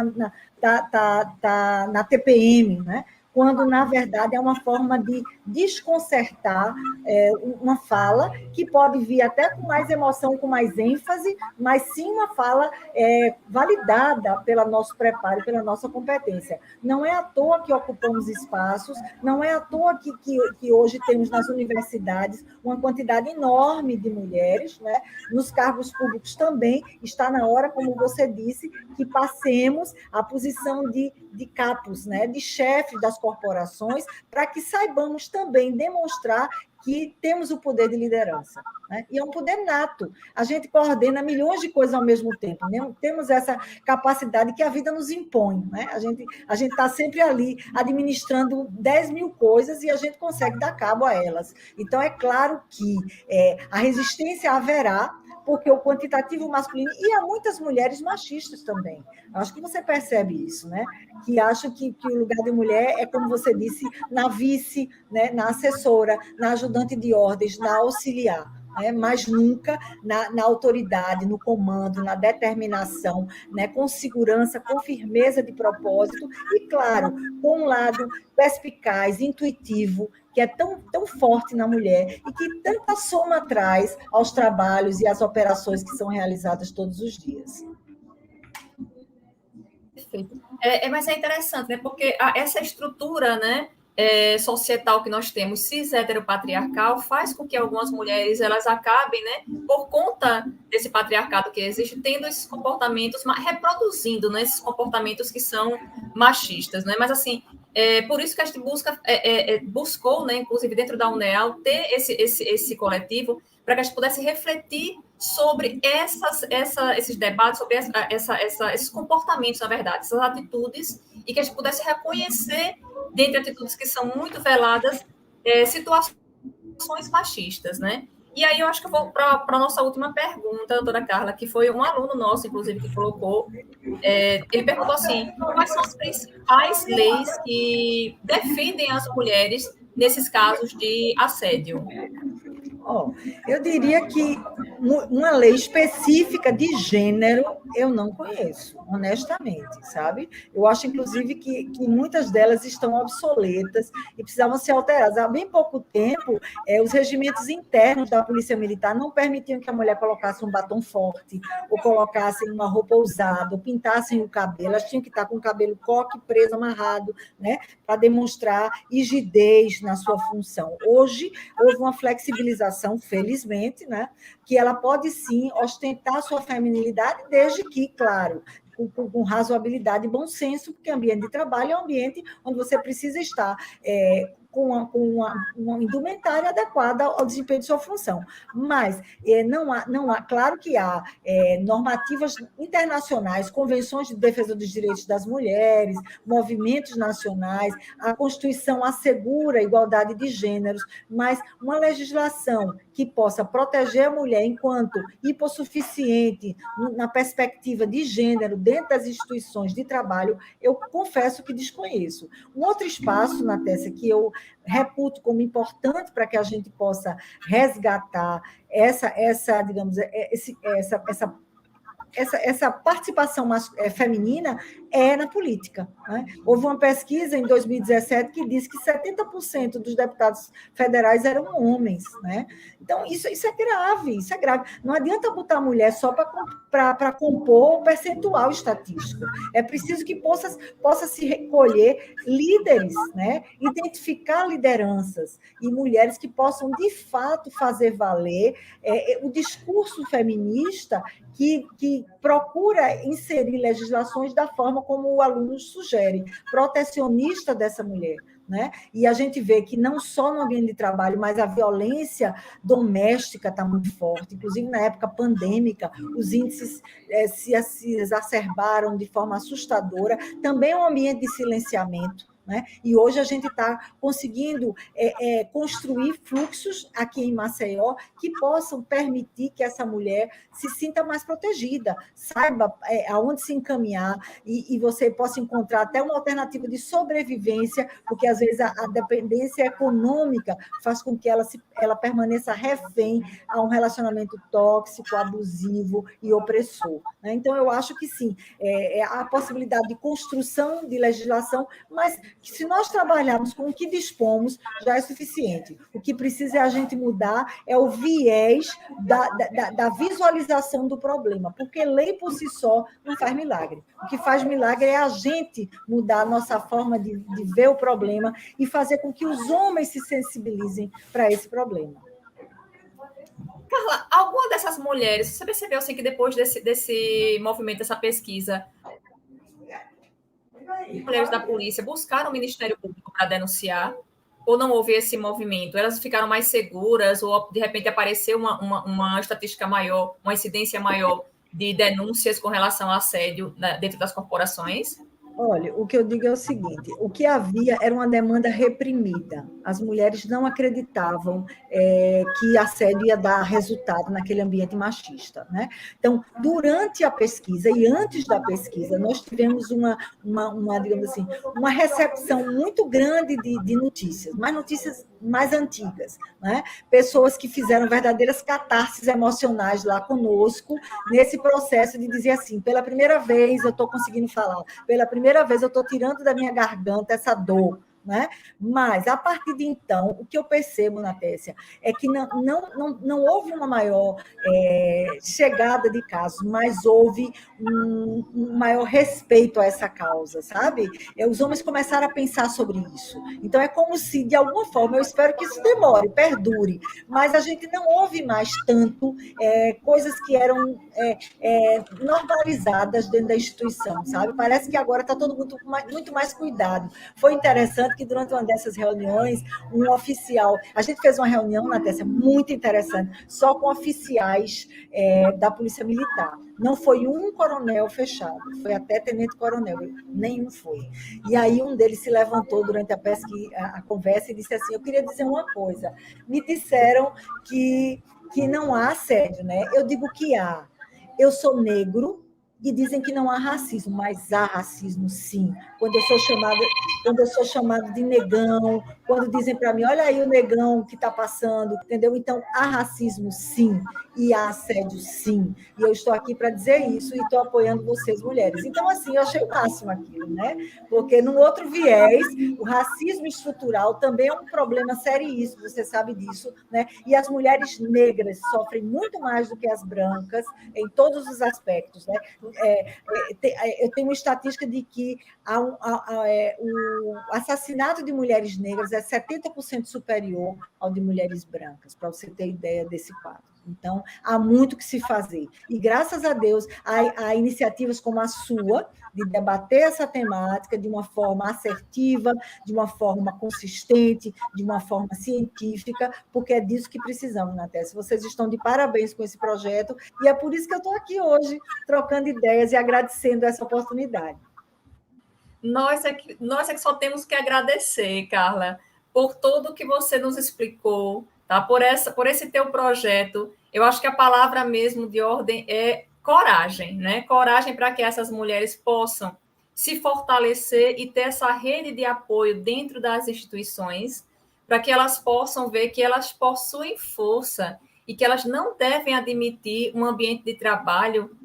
na TPM, né? quando, na verdade, é uma forma de desconcertar uma fala que pode vir até com mais emoção, com mais ênfase, mas sim uma fala validada pelo nosso preparo, pela nossa competência. Não é à toa que ocupamos espaços, não é à toa que hoje temos nas universidades uma quantidade enorme de mulheres, né? Nos cargos públicos também está na hora, como você disse, que passemos à posição de capos, né? De chefes das corporações, para que saibamos também demonstrar que temos o poder de liderança, né? E é um poder nato. A gente coordena milhões de coisas ao mesmo tempo, né? Temos essa capacidade que a vida nos impõe, né? A gente está sempre ali administrando 10 mil coisas e a gente consegue dar cabo a elas. Então, é claro que a resistência haverá, porque o quantitativo masculino, e há muitas mulheres machistas também. Acho que você percebe isso, né? Que acham que o lugar de mulher é, como você disse, na vice, né? Na assessora, na ajudante de ordens, na auxiliar, né? Mas nunca na autoridade, no comando, na determinação, né? Com segurança, com firmeza de propósito e, claro, com um lado perspicaz, intuitivo, que é tão, tão forte na mulher e que tanta soma traz aos trabalhos e às operações que são realizadas todos os dias. Perfeito. Mas é interessante, né? Porque essa estrutura, né, societal que nós temos, cis heteropatriarcal, faz com que algumas mulheres elas acabem, né, por conta desse patriarcado que existe, tendo esses comportamentos, reproduzindo, né, esses comportamentos que são machistas, né? Mas assim, por isso que a gente buscou, né, inclusive dentro da UNEAL, ter esse coletivo para que a gente pudesse refletir sobre esses debates, sobre esses comportamentos, na verdade, essas atitudes, e que a gente pudesse reconhecer, dentre atitudes que são muito veladas, situações machistas, né? E aí eu acho que eu vou para a nossa última pergunta, doutora Carla, que foi um aluno nosso, inclusive, que colocou. Ele perguntou assim: quais são as principais leis que defendem as mulheres nesses casos de assédio? Eu diria que uma lei específica de gênero eu não conheço, honestamente, sabe? Eu acho, inclusive, que muitas delas estão obsoletas e precisavam ser alteradas. Há bem pouco tempo, os regimentos internos da Polícia Militar não permitiam que a mulher colocasse um batom forte, ou colocasse uma roupa ousada, ou pintassem o cabelo. Elas tinham que estar com o cabelo coque, preso, amarrado, né? Para demonstrar rigidez na sua função. Hoje, houve uma flexibilização, felizmente, né? Que ela pode, sim, ostentar sua feminilidade, desde que, claro, com razoabilidade e bom senso, porque ambiente de trabalho é um ambiente onde você precisa estar com uma indumentária adequada ao desempenho de sua função. Mas não há, claro que há normativas internacionais, convenções de defesa dos direitos das mulheres, movimentos nacionais, a Constituição assegura a igualdade de gêneros, mas uma legislação que possa proteger a mulher enquanto hipossuficiente na perspectiva de gênero dentro das instituições de trabalho, eu confesso que desconheço. Um outro espaço, Natécia, que eu reputo como importante para que a gente possa resgatar digamos, essa participação feminina na política, né? Houve uma pesquisa em 2017 que disse que 70% dos deputados federais eram homens, né? Então, isso é grave, isso é grave. Não adianta botar a mulher só para compor o percentual estatístico. É preciso que possa se recolher líderes, né? Identificar lideranças e mulheres que possam, de fato, fazer valer o discurso feminista que procura inserir legislações da forma como o aluno sugere, protecionista dessa mulher, né? E a gente vê que não só no ambiente de trabalho, mas a violência doméstica está muito forte. Inclusive, na época pandêmica, os índices se exacerbaram de forma assustadora. Também é um ambiente de silenciamento, né? E hoje a gente está conseguindo construir fluxos aqui em Maceió que possam permitir que essa mulher se sinta mais protegida, saiba aonde se encaminhar e você possa encontrar até uma alternativa de sobrevivência, porque às vezes a dependência econômica faz com que ela ela permaneça refém a um relacionamento tóxico, abusivo e opressor, né? Então, eu acho que sim, há a possibilidade de construção de legislação, mas que se nós trabalharmos com o que dispomos, já é suficiente. O que precisa é a gente mudar é o viés da visualização do problema, porque lei por si só não faz milagre. O que faz milagre é a gente mudar a nossa forma de ver o problema e fazer com que os homens se sensibilizem para esse problema. Carla, alguma dessas mulheres, você percebeu assim, que depois desse movimento, dessa pesquisa, mulheres da polícia buscaram o Ministério Público para denunciar? Ou não houve esse movimento? Elas ficaram mais seguras? Ou, de repente, apareceu uma estatística maior, uma incidência maior de denúncias com relação ao assédio dentro das corporações? Olha, o que eu digo é o seguinte, o que havia era uma demanda reprimida. As mulheres não acreditavam que assédio ia dar resultado naquele ambiente machista, né? Então, durante a pesquisa e antes da pesquisa, nós tivemos digamos assim, uma recepção muito grande de notícias, mas notícias mais antigas, né? Pessoas que fizeram verdadeiras catarses emocionais lá conosco, nesse processo de dizer assim, pela primeira vez eu estou conseguindo falar, pela primeira vez eu estou tirando da minha garganta essa dor, né? Mas, a partir de então, o que eu percebo, Natécia, é que não houve uma maior chegada de casos, mas houve um maior respeito a essa causa, sabe? Os homens começaram a pensar sobre isso. Então, é como se, de alguma forma, eu espero que isso demore, perdure, mas a gente não ouve mais tanto coisas que eram normalizadas dentro da instituição, sabe? Parece que agora está todo mundo muito mais cuidado. Foi interessante que durante uma dessas reuniões, um oficial... A gente fez uma reunião, Natécia, muito interessante, só com oficiais da Polícia Militar. Não foi um coronel fechado, foi até tenente-coronel, nenhum foi. E aí um deles se levantou durante a conversa e disse assim, eu queria dizer uma coisa, me disseram que não há assédio, né? Eu digo que há. Eu sou negro, e dizem que não há racismo, mas há racismo, sim. Quando eu sou chamada de negão, quando dizem para mim, olha aí o negão que está passando, entendeu? Então, há racismo, sim, e há assédio, sim. E eu estou aqui para dizer isso e estou apoiando vocês, mulheres. Então, assim, eu achei o máximo aquilo, né? Porque, num outro viés, o racismo estrutural também é um problema seríssimo, você sabe disso, né? E as mulheres negras sofrem muito mais do que as brancas, em todos os aspectos, né? Eu tenho uma estatística de que o assassinato de mulheres negras é 70% superior ao de mulheres brancas, para você ter ideia desse quadro. Então, há muito que se fazer. E, graças a Deus, há iniciativas como a sua, de debater essa temática de uma forma assertiva, de uma forma consistente, de uma forma científica, porque é disso que precisamos, Natécia. Vocês estão de parabéns com esse projeto, e é por isso que eu estou aqui hoje, trocando ideias e agradecendo essa oportunidade. Nós é que só temos que agradecer, Carla, por tudo que você nos explicou, tá? Por esse teu projeto. Eu acho que a palavra mesmo de ordem é coragem, né? Coragem para que essas mulheres possam se fortalecer e ter essa rede de apoio dentro das instituições, para que elas possam ver que elas possuem força e que elas não devem admitir um ambiente de trabalho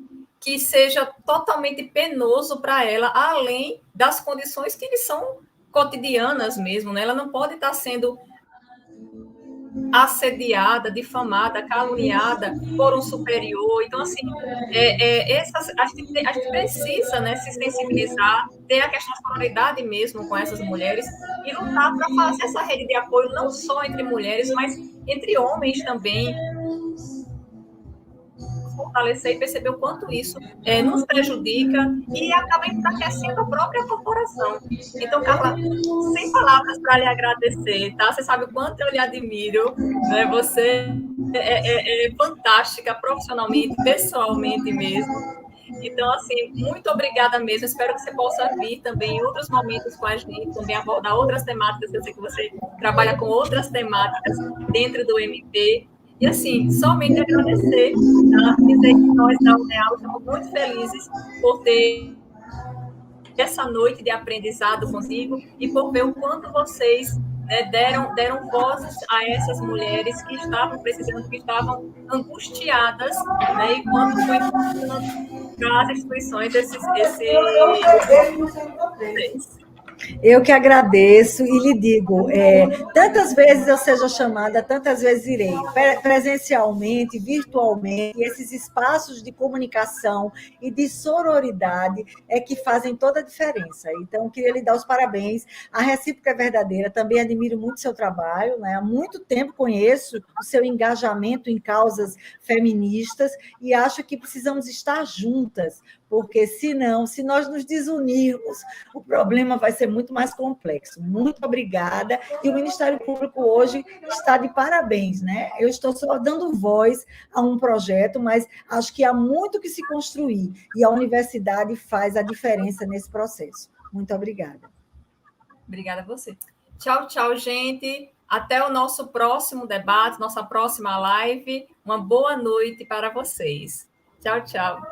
que seja totalmente penoso para ela, além das condições que lhes são cotidianas mesmo, né? Ela não pode estar sendo assediada, difamada, caluniada por um superior. Então, assim, a gente precisa, né, se sensibilizar, ter a questão da sororidade mesmo com essas mulheres e lutar para fazer essa rede de apoio não só entre mulheres, mas entre homens também, fortalecer e perceber o quanto isso nos prejudica e acaba enfraquecendo a própria corporação. Então, Carla, sem palavras para lhe agradecer, tá? Você sabe o quanto eu lhe admiro, né? Você é fantástica profissionalmente, pessoalmente mesmo. Então, assim, muito obrigada mesmo. Espero que você possa vir também em outros momentos com a gente, também abordar outras temáticas. Eu sei que você trabalha com outras temáticas dentro do MP. E, assim, somente agradecer, tá? Dizer que nós, da UNEAL, estamos muito felizes por ter essa noite de aprendizado contigo e por ver o quanto vocês né, deram vozes a essas mulheres que estavam precisando, que estavam angustiadas, né, e quando foi para as instituições esse Eu que agradeço e lhe digo, tantas vezes eu seja chamada, tantas vezes irei, presencialmente, virtualmente, esses espaços de comunicação e de sororidade é que fazem toda a diferença. Então, eu queria lhe dar os parabéns, a recíproca é verdadeira, também admiro muito o seu trabalho, né? Há muito tempo conheço o seu engajamento em causas feministas e acho que precisamos estar juntas, porque senão, se nós nos desunirmos, o problema vai ser muito mais complexo. Muito obrigada. E o Ministério Público hoje está de parabéns, né? Eu estou só dando voz a um projeto, mas acho que há muito que se construir e a universidade faz a diferença nesse processo. Muito obrigada. Obrigada a você. Tchau, tchau, gente. Até o nosso próximo debate, nossa próxima live. Uma boa noite para vocês. Tchau, tchau.